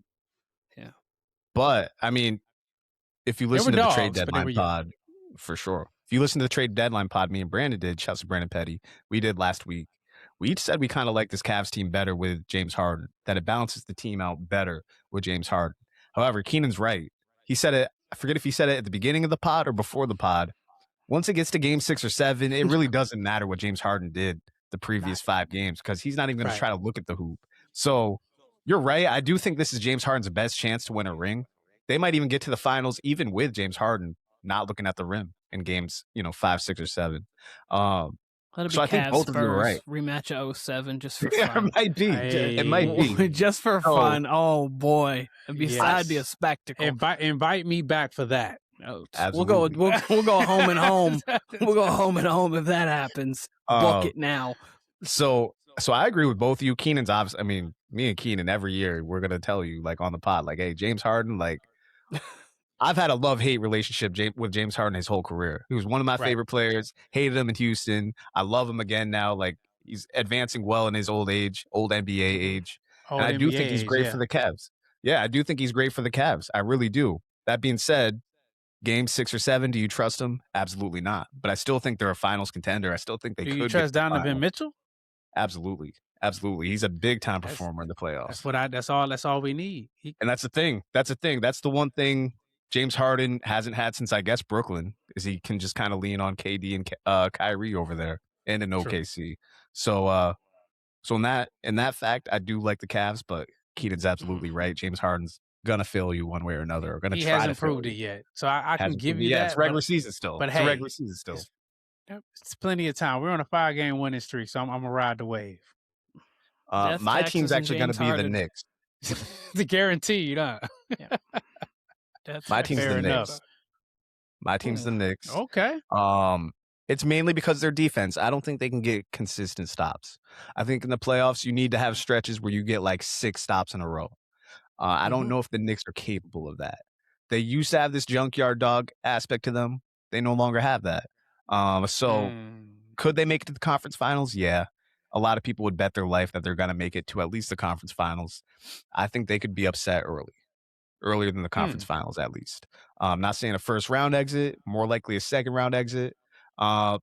Yeah. But, I mean, if you listen to the trade deadline pod, for sure. If you listen to the trade deadline pod, me and Brandon did, shouts to Brandon Petty, we did last week. We each said we kind of like this Cavs team better with James Harden, that it balances the team out better with James Harden. However, Keenan's right. He said it, I forget if he said it at the beginning of the pod or before the pod. Once it gets to game 6 or 7, it really doesn't matter what James Harden did the previous 5 games, because he's not even going to try to look at the hoop. So you're right. I do think this is James Harden's best chance to win a ring. They might even get to the finals even with James Harden not looking at the rim in games, 5, 6, or 7. So I think both of you are right. Rematch of 07 just for fun. It might be. It might be. Just for fun. Oh, boy. That'd be a spectacle. Invite me back for that. Absolutely. We'll go home and home. We'll go home and home if that happens. Book it now. So I agree with both of you. Keenan's obviously, I mean, me and Keenan every year, we're going to tell you, like, on the pod, like, hey, James Harden, like, I've had a love-hate relationship with James Harden his whole career. He was one of my favorite players. Hated him in Houston. I love him again now. Like, he's advancing well in his old NBA age. And I do think he's great for the Cavs. Yeah, I do think he's great for the Cavs. I really do. That being said, game 6 or 7, do you trust him? Absolutely not. But I still think they're a finals contender. I still think they could. Do you trust Donovan Mitchell? Absolutely. Absolutely. He's a big-time performer in the playoffs. That's all we need. And that's the thing. That's the one thing James Harden hasn't had since, I guess, Brooklyn, is he can just kind of lean on KD and Kyrie over there and in OKC. So in that fact, I do like the Cavs, but Keaton's absolutely right. James Harden's gonna fail you one way or another. Or gonna he try to hasn't proved it yet, so I can give you that. Yeah, it's regular season still. But it's regular season still. It's plenty of time. We're on a 5-game winning streak, so I'm gonna ride the wave. My team's actually gonna be the Knicks. The guaranteed, huh? Yeah. My team's the Knicks. Enough. My team's the Knicks. Okay. It's mainly because their defense. I don't think they can get consistent stops. I think in the playoffs, you need to have stretches where you get like 6 stops in a row. I don't know if the Knicks are capable of that. They used to have this junkyard dog aspect to them. They no longer have that. Could they make it to the conference finals? Yeah. A lot of people would bet their life that they're going to make it to at least the conference finals. I think they could be upset earlier than the conference finals, at least. I'm not saying a first-round exit, more likely a second-round exit. I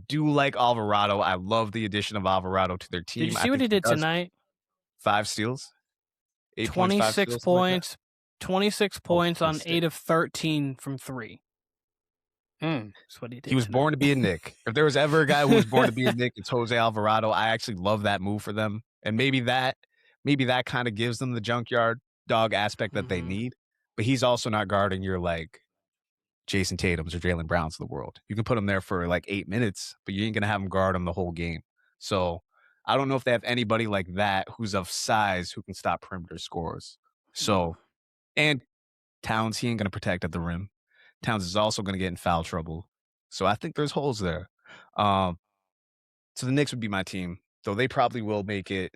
do like Alvarado. I love the addition of Alvarado to their team. Did you see what he did tonight? 5 steals. 26 points. 26 points on 8 of 13 from 3. That's what he did. He was born to be a Knick. If there was ever a guy who was born to be a Knick, it's Jose Alvarado. I actually love that move for them. And maybe that kind of gives them the junkyard dog aspect that they need. But he's also not guarding your like Jason Tatum's or Jaylen Brown's of the world. You can put him there for like 8 minutes, but you ain't going to have him guard him the whole game. So I don't know if they have anybody like that who's of size who can stop perimeter scores. So, and Towns, he ain't going to protect at the rim. Towns is also going to get in foul trouble. So I think there's holes there. So the Knicks would be my team, though they probably will make it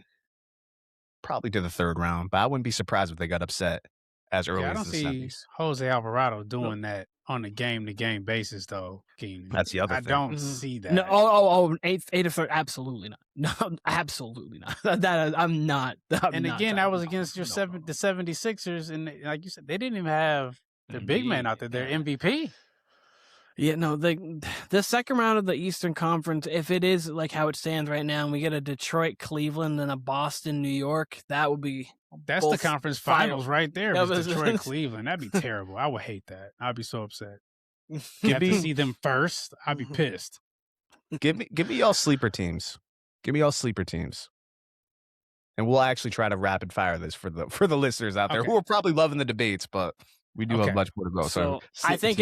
probably to the third round, but I wouldn't be surprised if they got upset as early as the semis. I don't see Jose Alvarado doing that on a game-to-game basis, though, Keenan. That's the other thing. I don't see that. No, eight of third, absolutely not. No, absolutely not. I'm not. And again, that was against the 76ers, and like you said, they didn't even have their big man out there, their MVP. Yeah, no, the second round of the Eastern Conference, if it is like how it stands right now, and we get a Detroit, Cleveland, and a Boston, New York, that would be that's the conference finals right there. Detroit, Cleveland, that'd be terrible. I would hate that. I'd be so upset. Have to see them first. I'd be pissed. Give me y'all sleeper teams. Give me y'all sleeper teams, and we'll actually try to rapid fire this for the listeners out there who are probably loving the debates, but. We do have much more to go. So I think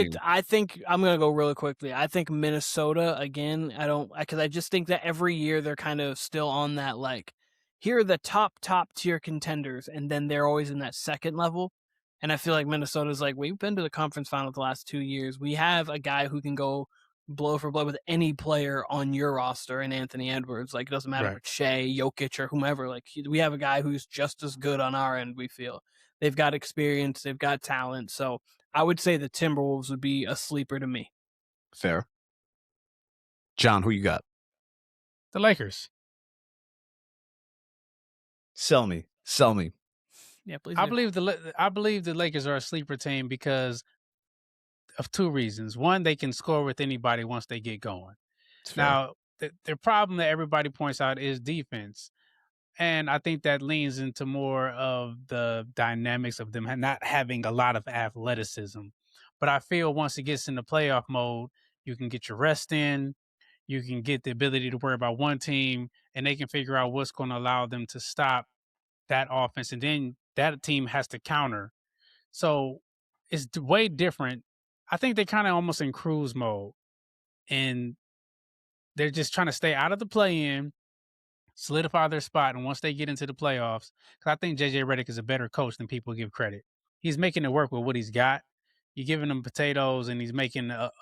I'm going to go really quickly. I think Minnesota, again, because I just think that every year they're kind of still on that, like, here are the top tier contenders, and then they're always in that second level. And I feel like Minnesota's like, we've been to the conference final the last 2 years. We have a guy who can go blow for blow with any player on your roster in Anthony Edwards. Like, it doesn't matter if it's Shai, Jokic, or whomever. Like, we have a guy who's just as good on our end, we feel. They've got experience. They've got talent. So I would say the Timberwolves would be a sleeper to me. Fair. John, who you got? The Lakers. Sell me. Yeah, please. I believe the Lakers are a sleeper team because of two reasons. One, they can score with anybody once they get going. Now, the problem that everybody points out is defense. And I think that leans into more of the dynamics of them not having a lot of athleticism. But I feel once it gets into playoff mode, you can get your rest in, you can get the ability to worry about one team, and they can figure out what's going to allow them to stop that offense. And then that team has to counter. So it's way different. I think they're kind of almost in cruise mode. And they're just trying to stay out of the play-in, solidify their spot, and once they get into the playoffs, because I think JJ Redick is a better coach than people give credit. He's making it work with what he's got. You're giving him potatoes, and he's making a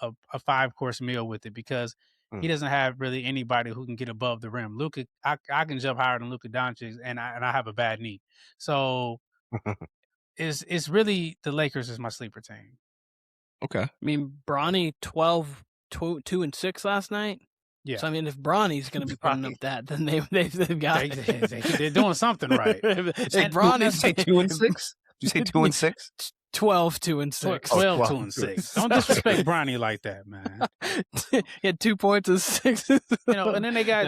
5-course meal with it because he doesn't have really anybody who can get above the rim. Luka, I can jump higher than Luka Doncic, and I have a bad knee. So it's really the Lakers is my sleeper team. Okay. I mean, Bronny 12-2-6 last night. Yeah. So I mean, if Bronny's going to be putting up that, then they've got they're doing something right. Bronny's 2-6. Did you say 2-6? 12-2-6. 12-2-6. Don't disrespect Bronny like that, man. He had 2 points and 6. And then they got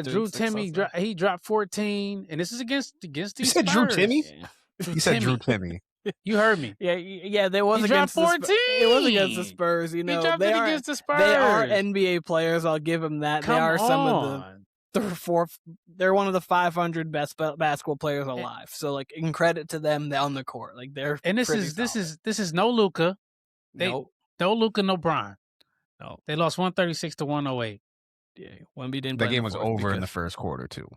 Drew Timme. He dropped 14, and this is against these Spurs. You said Drew Timme? Yeah. You said Drew Timme. You heard me. Yeah. There was against 14. It was against the Spurs. He dropped it against the Spurs. They are NBA players. I'll give them that. They are some of the they're one of the 500 best basketball players alive. So like, in credit to them, they're on the court. Like they're this is no Luka. No Luka, no Bron. No, they lost 136-108. Yeah, Wemby didn't. That game was over in the first quarter too.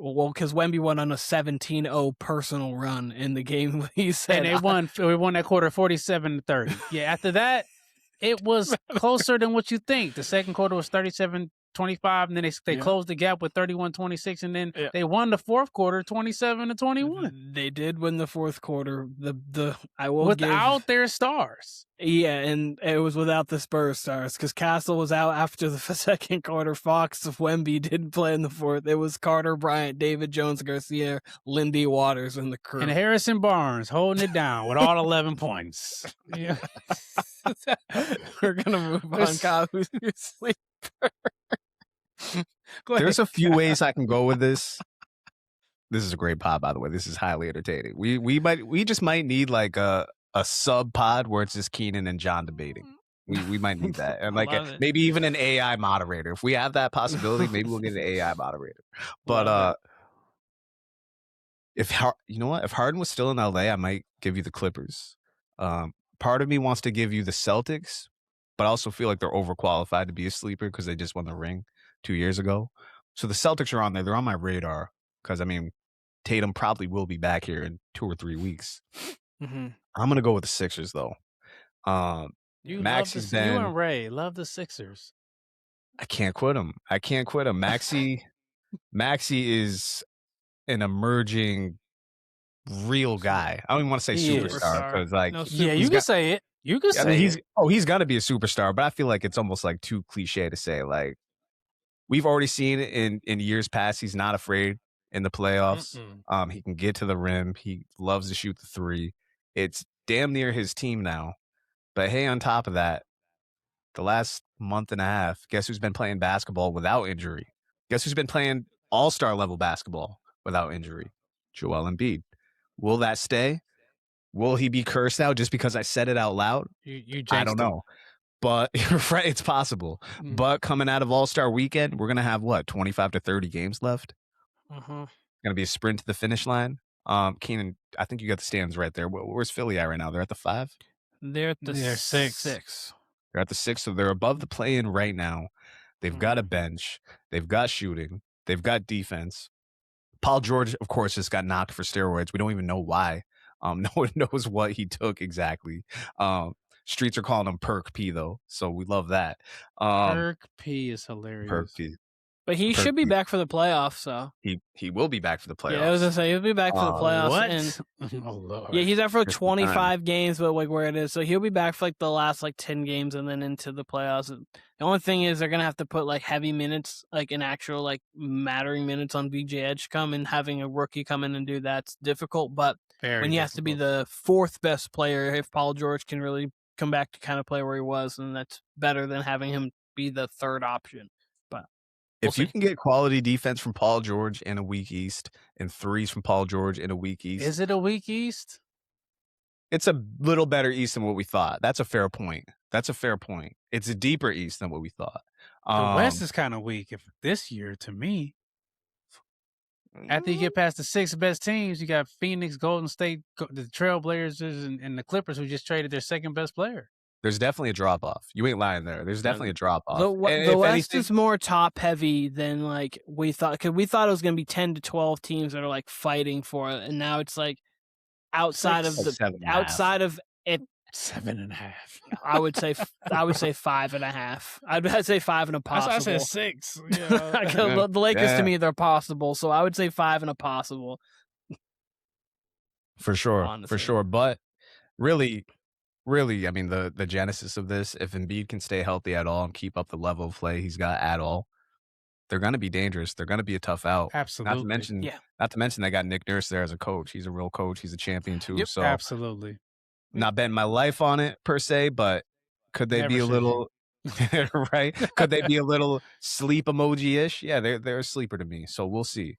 Well, because Wemby went on a 17-0 personal run in the game. He said, and they won that quarter 47-30. Yeah, after that, it was closer than what you think. The second quarter was 37-25, and then they closed the gap with 31-26, and then they won the fourth quarter 27-21. They did win the fourth quarter. Without their stars. Yeah, and it was without the Spurs stars because Castle was out after the second quarter. Fox, Wemby didn't play in the fourth. It was Carter Bryant, David Jones Garcia, Lindy Waters, and the crew. And Harrison Barnes holding it down with all 11 points. Yeah. We're going to move on, Kyle. Who's your sleeper? There's a few ways I can go with this. This is a great pod, by the way. This is highly entertaining. We just might need like a sub pod where it's just Keenan and John debating. We might need that. And like maybe even an AI moderator. If we have that possibility, maybe we'll get an AI moderator. But if Harden was still in LA, I might give you the Clippers. Part of me wants to give you the Celtics, but I also feel like they're overqualified to be a sleeper because they just won the ring 2 years ago. So the Celtics are on there. They're on my radar because, I mean, Tatum probably will be back here in 2 or 3 weeks. Mm-hmm. I'm going to go with the Sixers, though. You and Ray love the Sixers. I can't quit him. Maxey is an emerging real guy. I don't even want to say superstar because, like, you can say it. You can say it. He's got to be a superstar, but I feel like it's almost like too cliche to say. Like, we've already seen it in years past. He's not afraid in the playoffs. He can get to the rim. He loves to shoot the three. It's damn near his team now. But hey, on top of that, the last month and a half, guess who's been playing basketball without injury? Guess who's been playing all-star level basketball without injury? Joel Embiid. Will that stay? Will he be cursed now just because I said it out loud? I don't know. But you're right, it's possible. But coming out of All-Star Weekend, we're going to have, 25 to 30 games left? It's going to be a sprint to the finish line. Keenan, I think you got the stands right there. Where's Philly at right now? They're at the 5? They're at the 6. They're at the 6, so they're above the play-in right now. They've got a bench. They've got shooting. They've got defense. Paul George, of course, just got knocked for steroids. We don't even know why. No one knows what he took exactly. Streets are calling him Perk P, though, so we love that. Perk P is hilarious. Perk P. But he should be back for the playoffs, so. He will be back for the playoffs. Yeah, I was going to say, he'll be back for the playoffs. What? And, oh, Lord. Yeah, he's out for 25 games, but like where it is. So he'll be back for like the last 10 games and then into the playoffs. The only thing is they're going to have to put like heavy minutes, like an actual mattering minutes on BJ Edgecombe, and having a rookie come in and do that's difficult. But when he has to be the 4th best player, if Paul George can really come back to kind of play where he was, then that's better than having him be the 3rd option. If you can get quality defense from Paul George in a weak East and threes from Paul George in a weak East. Is it a weak East? It's a little better East than what we thought. That's a fair point. It's a deeper East than what we thought. The West is kind of weak this year to me. After you get past the 6 best teams, you got Phoenix, Golden State, the Trailblazers, and the Clippers, who just traded their 2nd best player. There's definitely a drop-off. You ain't lying there. There's definitely a drop-off. The West is more top-heavy than we thought, because we thought it was going to be 10 to 12 teams that are fighting for it, and now it's outside of it. 7.5. I would say 5.5. I'd say 5 and a possible. I said 6. The Lakers to me they're possible, so I would say 5 and a possible. For sure, honestly. For sure. But really, I mean, the genesis of this, if Embiid can stay healthy at all and keep up the level of play he's got at all, they're going to be dangerous. They're going to be a tough out. Absolutely. Not to mention they got Nick Nurse there as a coach. He's a real coach. He's a champion too. Yep, so absolutely. Not betting my life on it per se, but could they be a little right? Could they be a little sleep emoji-ish? Yeah, they're a sleeper to me. So we'll see.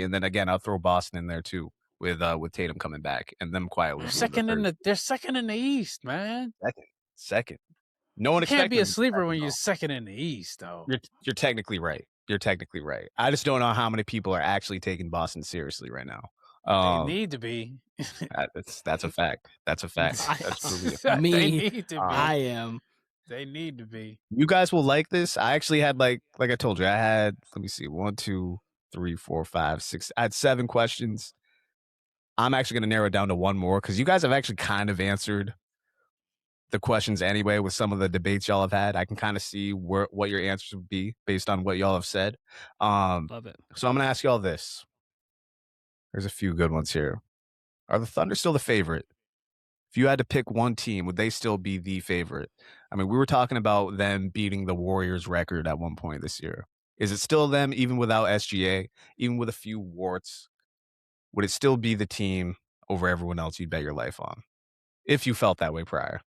And then again, I'll throw Boston in there too, with Tatum coming back and them quietly. They're second in the East, man. Second. No one can't be a sleeper when you're second in the East, though. You're technically right. I just don't know how many people are actually taking Boston seriously right now. They need to be. That's a fact. That's truly a fact. Me, they need to be. I am. They need to be. You guys will like this. I actually had like I told you, I had, let me see, 1, 2, 3, 4, 5, 6. I had 7 questions. I'm actually going to narrow it down to 1 more because you guys have actually kind of answered the questions anyway with some of the debates y'all have had. I can kind of see what your answers would be based on what y'all have said. Love it. So I'm going to ask y'all this. There's a few good ones here. Are the Thunder still the favorite? If you had to pick one team, would they still be the favorite? I mean, we were talking about them beating the Warriors record at one point this year. Is it still them, even without SGA, even with a few warts? Would it still be the team over everyone else you'd bet your life on? If you felt that way prior.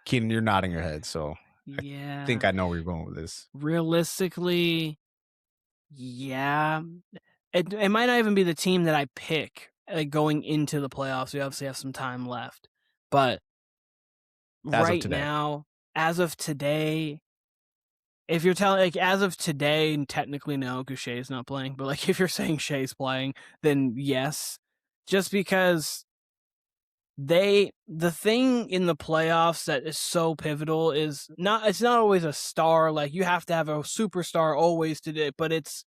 Keenan, you're nodding your head, so yeah. I think I know where you're going with this. Realistically, yeah. It might not even be the team that I pick going into the playoffs. We obviously have some time left. But right now, as of today, if you're telling, like, as of today, and technically no, because Shai's not playing, but, like, if you're saying Shai's playing, then yes. Just because the thing in the playoffs that is so pivotal is it's not always a star. Like, you have to have a superstar always to do it, but it's,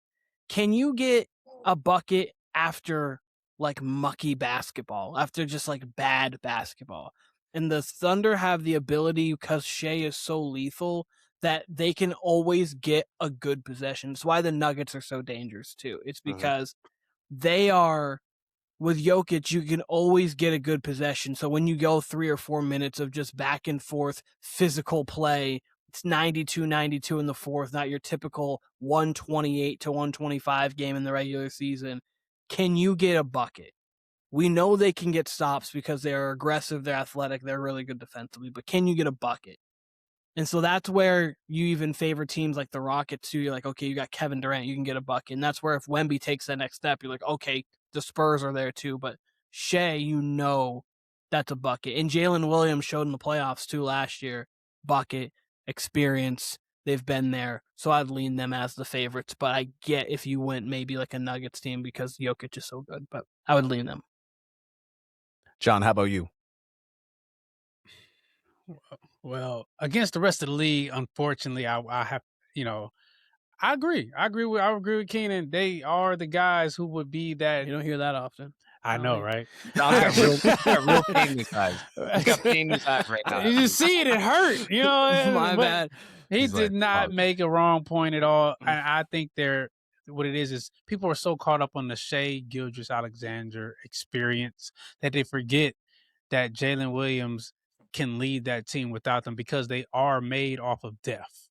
can you get a bucket after, like, mucky basketball, after just, like, bad basketball? And the Thunder have the ability, because Shai is so lethal, that they can always get a good possession. It's why the Nuggets are so dangerous, too. It's because they are, with Jokic, you can always get a good possession. So when you go 3 or 4 minutes of just back and forth physical play, it's 92-92 in the fourth, not your typical 128 to 125 game in the regular season. Can you get a bucket? We know they can get stops because they're aggressive, they're athletic, they're really good defensively, but can you get a bucket? And so that's where you even favor teams like the Rockets too. You're like, okay, you got Kevin Durant, you can get a bucket. And that's where if Wemby takes that next step, you're like, okay, the Spurs are there too. But Shai, you know that's a bucket. And Jalen Williams showed in the playoffs too last year. Bucket, experience, they've been there. So I'd lean them as the favorites. But I get if you went maybe like a Nuggets team because Jokic is so good. But I would lean them. John, how about you? Well, against the rest of the league, unfortunately, I have, I agree. I agree with Keenan. They are the guys who would be that. You don't hear that often. I know, right? John's got real pain in his eyes. He's got pain in his eyes right now. You just see it hurt. My bad. He did not make a wrong point at all. I think what it is people are so caught up on the Shai Gilgeous-Alexander experience that they forget that Jalen Williams can lead that team without them because they are made off of depth.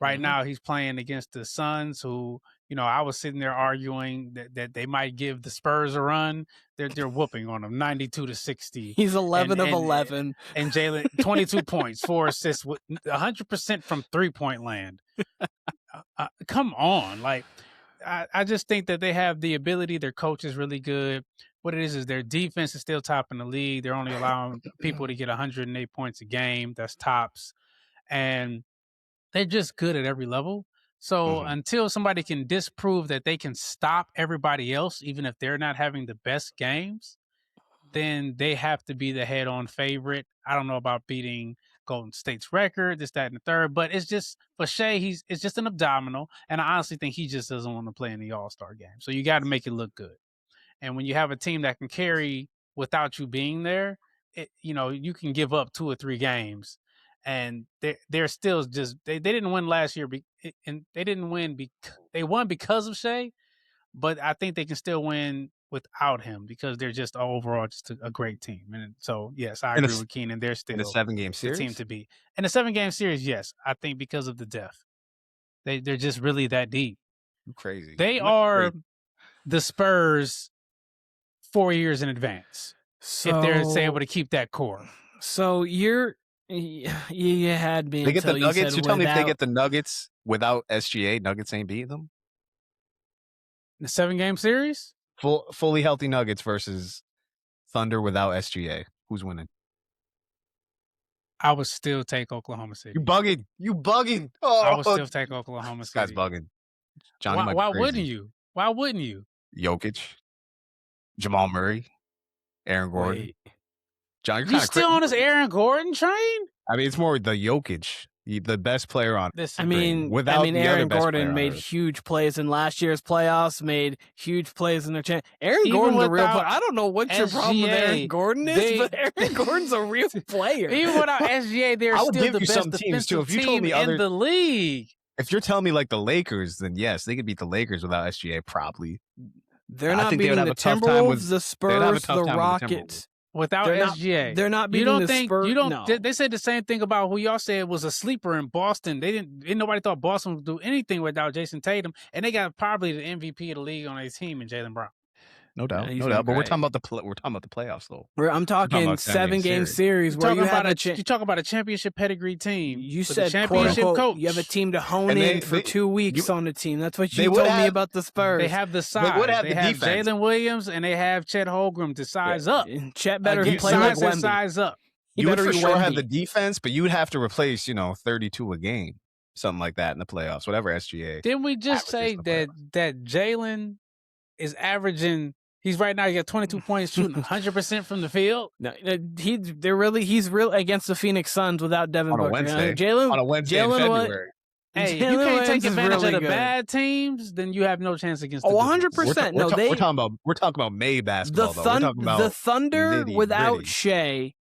Right now, he's playing against the Suns, who, I was sitting there arguing that they might give the Spurs a run. They're whooping on them, 92-60. He's 11 of 11. And Jalen, 22 points, 4 assists, 100% from three-point land. Come on. Like, I just think that they have the ability. Their coach is really good. What it is their defense is still top in the league. They're only allowing people to get 108 points a game. That's tops. And they're just good at every level. So until somebody can disprove that they can stop everybody else, even if they're not having the best games, then they have to be the head-on favorite. I don't know about beating Golden State's record, this, that, and the third. But it's just, for Shai, it's just an abdominal. And I honestly think he just doesn't want to play in the All-Star game. So you got to make it look good. And when you have a team that can carry without you being there, you can give up 2 or 3 games. And they're still just they didn't win last year, and they didn't win they won because of Shai, but I think they can still win without him because they're just overall just a great team. And so yes, I agree with Keenan. They're still in a 7-game series. The team to be in a 7-game series. Yes, I think because of the depth, they're just really that deep. Crazy. They are the Spurs 4 years in advance if they're able to keep that core. So you had me. They get the Nuggets. You tell me if they get the Nuggets without SGA, Nuggets ain't beating them. The 7-game series, fully healthy Nuggets versus Thunder without SGA. Who's winning? I would still take Oklahoma City. You bugging. Oh, I would still take Oklahoma City. This guy's bugging. Johnny, why wouldn't you? Why wouldn't you? Jokic, Jamal Murray, Aaron Gordon. Wait. John, you're still on this Aaron Gordon train? I mean, it's more the Jokic, the best player on. Aaron Gordon made huge plays in last year's playoffs. Made huge plays in their chance. Aaron Gordon's a real player. I don't know what your problem with Aaron Gordon is, but Aaron Gordon's a real player. Even without SGA, they're still the best defensive team in the league. If you're telling me like the Lakers, then yes, they could beat the Lakers without SGA probably. They're not beating the Timberwolves, the Spurs, the Rockets. Without SGA. They're not beating the Spurs. No. They said the same thing about who y'all said was a sleeper in Boston. Nobody thought Boston would do anything without Jason Tatum, and they got probably the MVP of the league on their team in Jaylen Brown. No doubt. But we're talking about the playoffs though. I'm talking 7-game series where you talk about a championship pedigree team. You said championship coach. You have a team to hone in for 2 weeks on the team. That's what you told me about the Spurs. They have the size. They have Jalen Williams and they have Chet Holmgren to size up. And Chet better play like Wemby. Size up. You would for sure have the defense, but you would have to replace, 32 a game, something like that in the playoffs, whatever SGA. Didn't we just say that Jalen is averaging? He's right now. He got 22 points, shooting 100% from the field. No, he's real against the Phoenix Suns without Devin Booker. On a Wednesday in February. Hey, you can't take advantage of the bad teams, then you have no chance against the 100%. We're talking about May basketball. The Thunder without Shai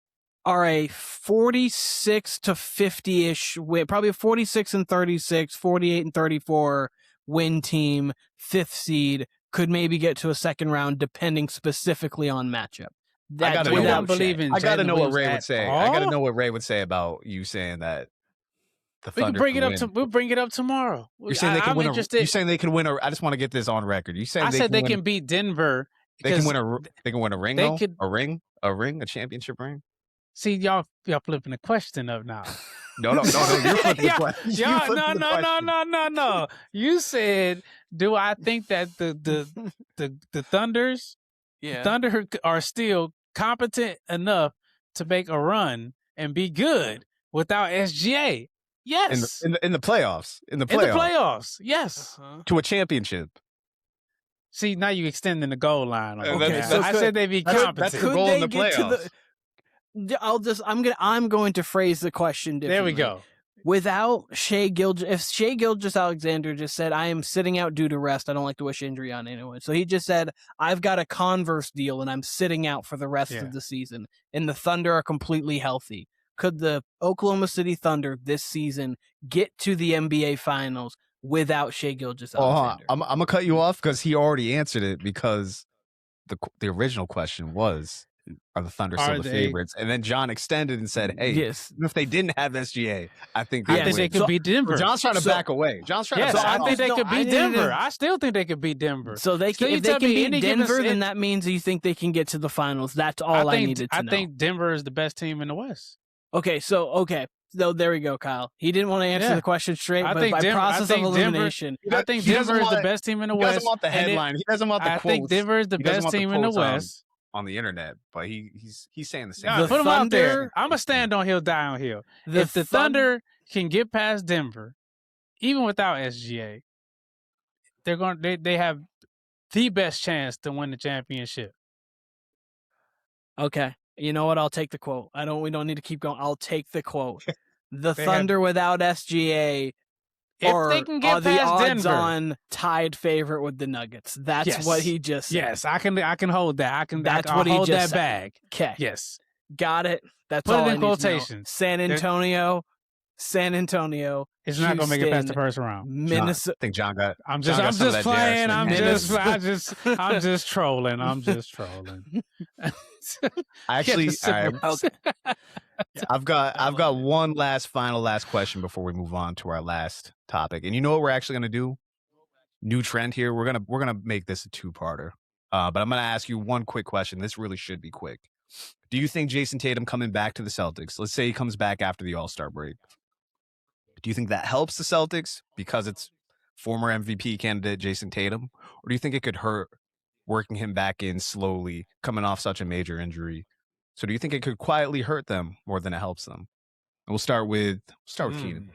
are a 46 to 50-ish win, probably a 46 and 36, 48 and 34 win team, 5th seed, could maybe get to a second round depending specifically on matchup. I got to know what Ray would say. I got to know what Ray would say about you saying that. We'll bring it up tomorrow. You're saying they can win. You're saying they can win. I just want to get this on record. You saying they can beat Denver? They can win a ring. A championship ring. See, y'all flipping the question up now. No. You're flipping the question. No. You said, do I think that the Thunder are still competent enough to make a run and be good without SGA? Yes. In the playoffs. In the playoffs. Yes. To a championship. See, now you extending the goal line. Okay. I said they'd be competent. That's the goal in the playoffs. I'm going to phrase the question differently. There we go. Without Shai if Shai Gilgeous-Alexander just said, I am sitting out due to rest, I don't like to wish injury on anyone. So he just said, I've got a Converse deal and I'm sitting out for the rest of the season. And the Thunder are completely healthy. Could the Oklahoma City Thunder this season get to the NBA Finals without Shai Gilgeous-Alexander? I'm going to cut you off because he already answered it, because the original question was, are the Thunder still the favorites? And then John extended and said, hey, if they didn't have SGA, I think they could beat Denver. John's trying to back away. I think they could beat Denver. I still think they could beat Denver. So if they can beat Denver, then that means you think they can get to the finals. That's all I needed to know. I think Denver is the best team in the West. Okay. So there we go, Kyle. He didn't want to answer the question straight, but by process of elimination. I think Denver is the best team in the West. He doesn't want the headline. He doesn't want the quotes. I think Denver is the best team in the West. On the internet, but he's saying the same. Put him out there. I'm gonna stand on hill, die on hill. If the Thunder can get past Denver, even without SGA, they have the best chance to win the championship. Okay, you know what? I'll take the quote. We don't need to keep going. I'll take the quote. The Thunder without SGA. If they can get past Denver, on tied favorite with the Nuggets. That's what he just said. Yes, I can hold that. I'll hold that bag. Okay. Yes. Got it. That's Put all it in quotations. San Antonio. It's not gonna make it past the first round. Minnesota. I think John got. I'm just playing. I'm just trolling. Actually, I've got one last question before we move on to our last topic. And you know what we're actually gonna do? New trend here. We're gonna make this a 2-parter. But I'm gonna ask you one quick question. This really should be quick. Do you think Jason Tatum coming back to the Celtics, let's say he comes back after the All-Star break, do you think that helps the Celtics because it's former MVP candidate Jason Tatum? Or do you think it could hurt working him back in slowly, coming off such a major injury? So do you think it could quietly hurt them more than it helps them? And we'll start with Keenan.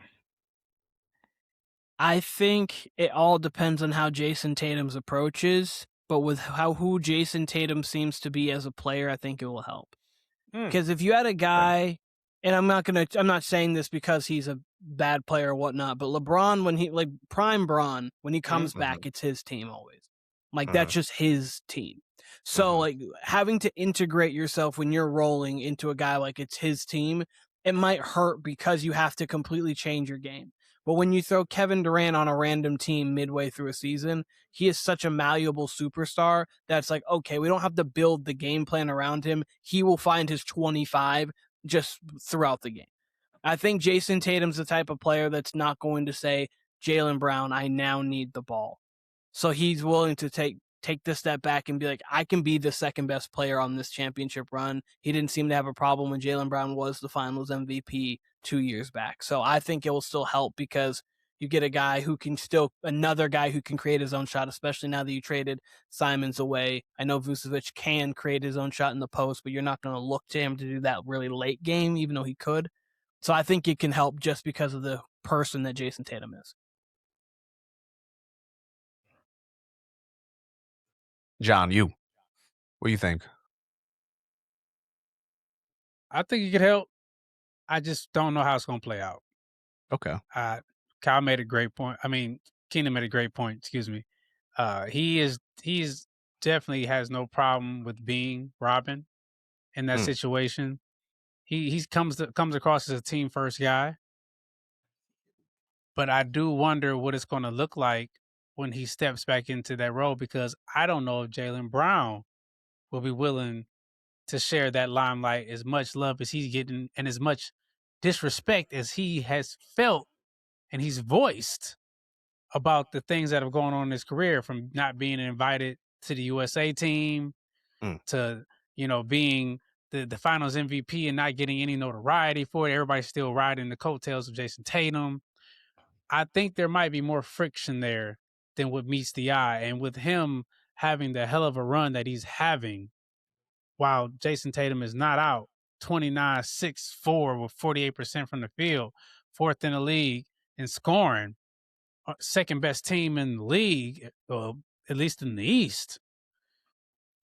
I think it all depends on how Jason Tatum's approach is, but with who Jason Tatum seems to be as a player, I think it will help. Because if you had a guy, and I'm not saying this because he's a bad player or whatnot, but LeBron, when he prime Bron, when he comes back, it's his team always. That's just his team. So having to integrate yourself when you're rolling into a guy like it's his team, it might hurt because you have to completely change your game. But when you throw Kevin Durant on a random team midway through a season, he is such a malleable superstar that's okay, we don't have to build the game plan around him. He will find his 25 just throughout the game. I think Jason Tatum's the type of player that's not going to say, Jaylen Brown, I now need the ball. So he's willing to take this step back and be like, I can be the second best player on this championship run. He didn't seem to have a problem when Jaylen Brown was the finals MVP 2 years back. So I think it will still help because You get another guy who can create his own shot, especially now that you traded Simons away. I know Vucevic can create his own shot in the post, but you're not going to look to him to do that really late game, even though he could. So I think it can help just because of the person that Jason Tatum is. John, what do you think? I think it could help. I just don't know how it's going to play out. Okay. Kyle made a great point. I mean, Keenan made a great point. Excuse me. He's definitely has no problem with being Robin in that situation. He comes across as a team first guy, but I do wonder what it's going to look like when he steps back into that role, because I don't know if Jaylen Brown will be willing to share that limelight, as much love as he's getting and as much disrespect as he has felt and he's voiced about the things that have gone on in his career, from not being invited to the USA team to, being the finals MVP and not getting any notoriety for it. Everybody's still riding the coattails of Jason Tatum. I think there might be more friction there than what meets the eye. And with him having the hell of a run that he's having, while Jason Tatum is not out, 29, 6, 4 with 48% from the field, fourth in the league in scoring, second best team in the league, at least in the East.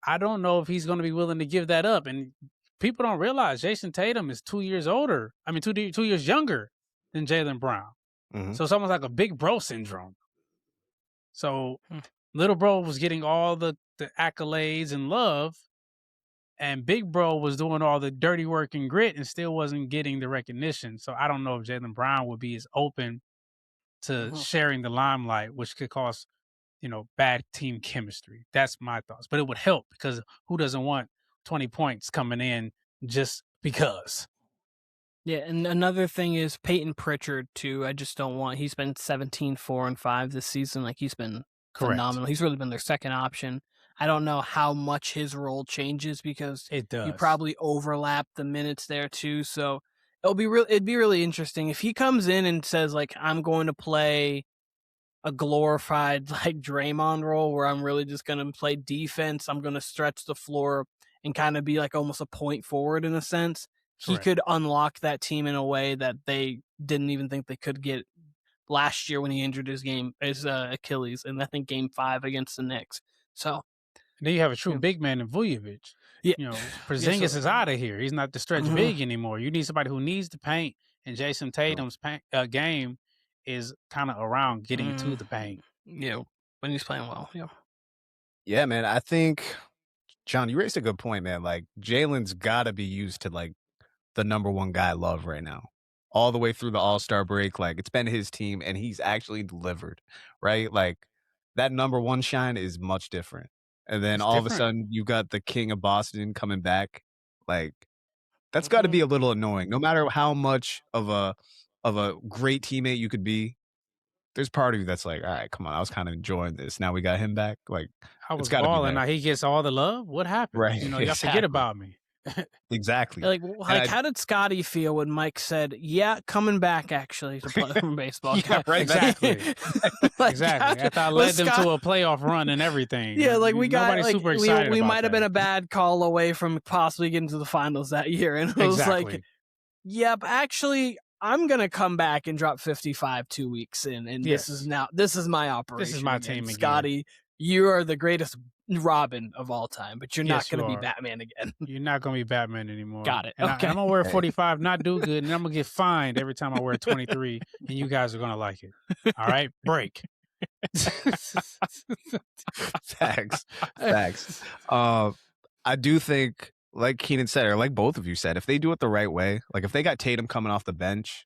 I don't know if he's going to be willing to give that up. And people don't realize Jason Tatum is 2 years older. I mean, 2 years younger than Jaylen Brown. Mm-hmm. So it's almost like a big bro syndrome. So little bro was getting all the accolades and love, and big bro was doing all the dirty work and grit and still wasn't getting the recognition. So I don't know if Jaylen Brown would be as open to sharing the limelight, which could cause, bad team chemistry. That's my thoughts. But it would help, because who doesn't want 20 points coming in just because? Yeah, and another thing is Peyton Pritchard, too. He's been 17, 4, and 5 this season. Like, he's been phenomenal. He's really been their second option. I don't know how much his role changes, because it does. You probably overlap the minutes there, too. So it'd be really interesting if he comes in and says, like, I'm going to play a glorified, like, Draymond role where I'm really just going to play defense. I'm going to stretch the floor and kind of be like almost a point forward in a sense. He could unlock that team in a way that they didn't even think they could get last year when he injured his Achilles, and I think Game 5 against the Knicks. So then you have a true big man in Vujovic. Yeah. Porzingis is out of here. He's not the stretch big anymore. You need somebody who needs the paint, and Jason Tatum's game is kind of around getting to the paint. Yeah, when he's playing well. Yeah. Yeah, man. I think, John, you raised a good point, man. Like, Jaylen's got to be used to, like, the number one guy love right now, all the way through the All-Star break. Like, it's been his team, and he's actually delivered, right? Like, that number one shine is much different. And then all of a sudden, you got the king of Boston coming back. Like, that's got to be a little annoying. No matter how much of a great teammate you could be, there's part of you that's like, all right, come on, I was kind of enjoying this. Now we got him back. Like, I was balling. Now he gets all the love. What happened? Right. Y'all forget about me. Exactly. Like how did Scotty feel when Mike said, "Yeah, coming back actually to play from baseball"? Yeah, right. Exactly. Exactly. After I led them to a playoff run and everything. Yeah, like nobody's super excited. We might have been a bad call away from possibly getting to the finals that year, and it was like, "Yep, actually, I'm gonna come back and drop 55 2 weeks in, and this is my operation. This is my team again. Scotty, you are the greatest Robin of all time, but you're not going to be Batman again. You're not going to be Batman anymore. Got it. And okay. I'm going to wear 45, not do good, and I'm going to get fined every time I wear 23, and you guys are going to like it. All right? Break. Facts. I do think, like Keenan said, or like both of you said, if they do it the right way, like if they got Tatum coming off the bench,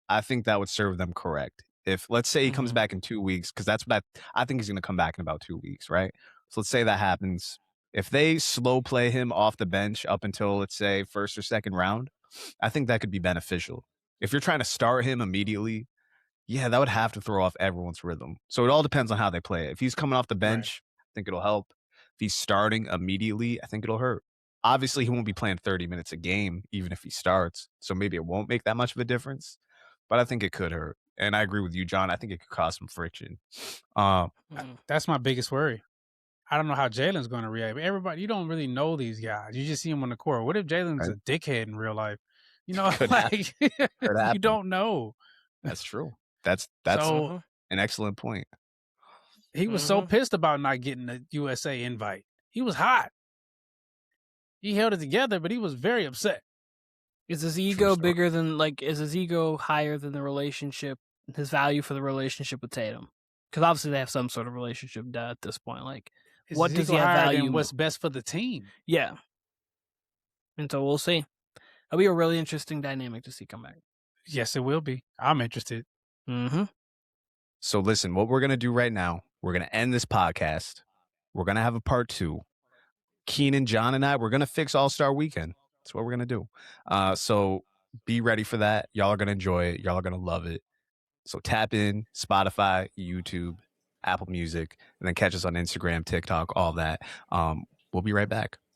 I think that would serve them correct. If, let's say he comes back in 2 weeks, because that's what I think he's going to come back in about 2 weeks, right? So let's say that happens. If they slow play him off the bench up until, let's say, first or second round, I think that could be beneficial. If you're trying to start him immediately, yeah, that would have to throw off everyone's rhythm. So it all depends on how they play it. If he's coming off the bench, I think it'll help. If he's starting immediately, I think it'll hurt. Obviously, he won't be playing 30 minutes a game, even if he starts. So maybe it won't make that much of a difference. But I think it could hurt. And I agree with you, John. I think it could cause some friction. That's my biggest worry. I don't know how Jalen's going to react. Everybody, you don't really know these guys. You just see him on the court. What if Jalen's a dickhead in real life? You know, like you don't know. That's true. That's so, an excellent point. He was so pissed about not getting the USA invite. He was hot. He held it together, but he was very upset. Is his ego bigger than, like, is his ego higher than the relationship, his value for the relationship with Tatum? Because obviously they have some sort of relationship at this point. Like, what does he have value? What's best for the team? Yeah. And so we'll see. It'll be a really interesting dynamic to see come back. Yes, it will be. I'm interested. So listen, what we're going to do right now, we're going to end this podcast. We're going to have a part 2. Keenan, John, and I, we're going to fix All-Star Weekend. That's what we're going to do. So be ready for that. Y'all are going to enjoy it. Y'all are going to love it. So tap in Spotify, YouTube, Apple Music, and then catch us on Instagram, TikTok, all that. We'll be right back.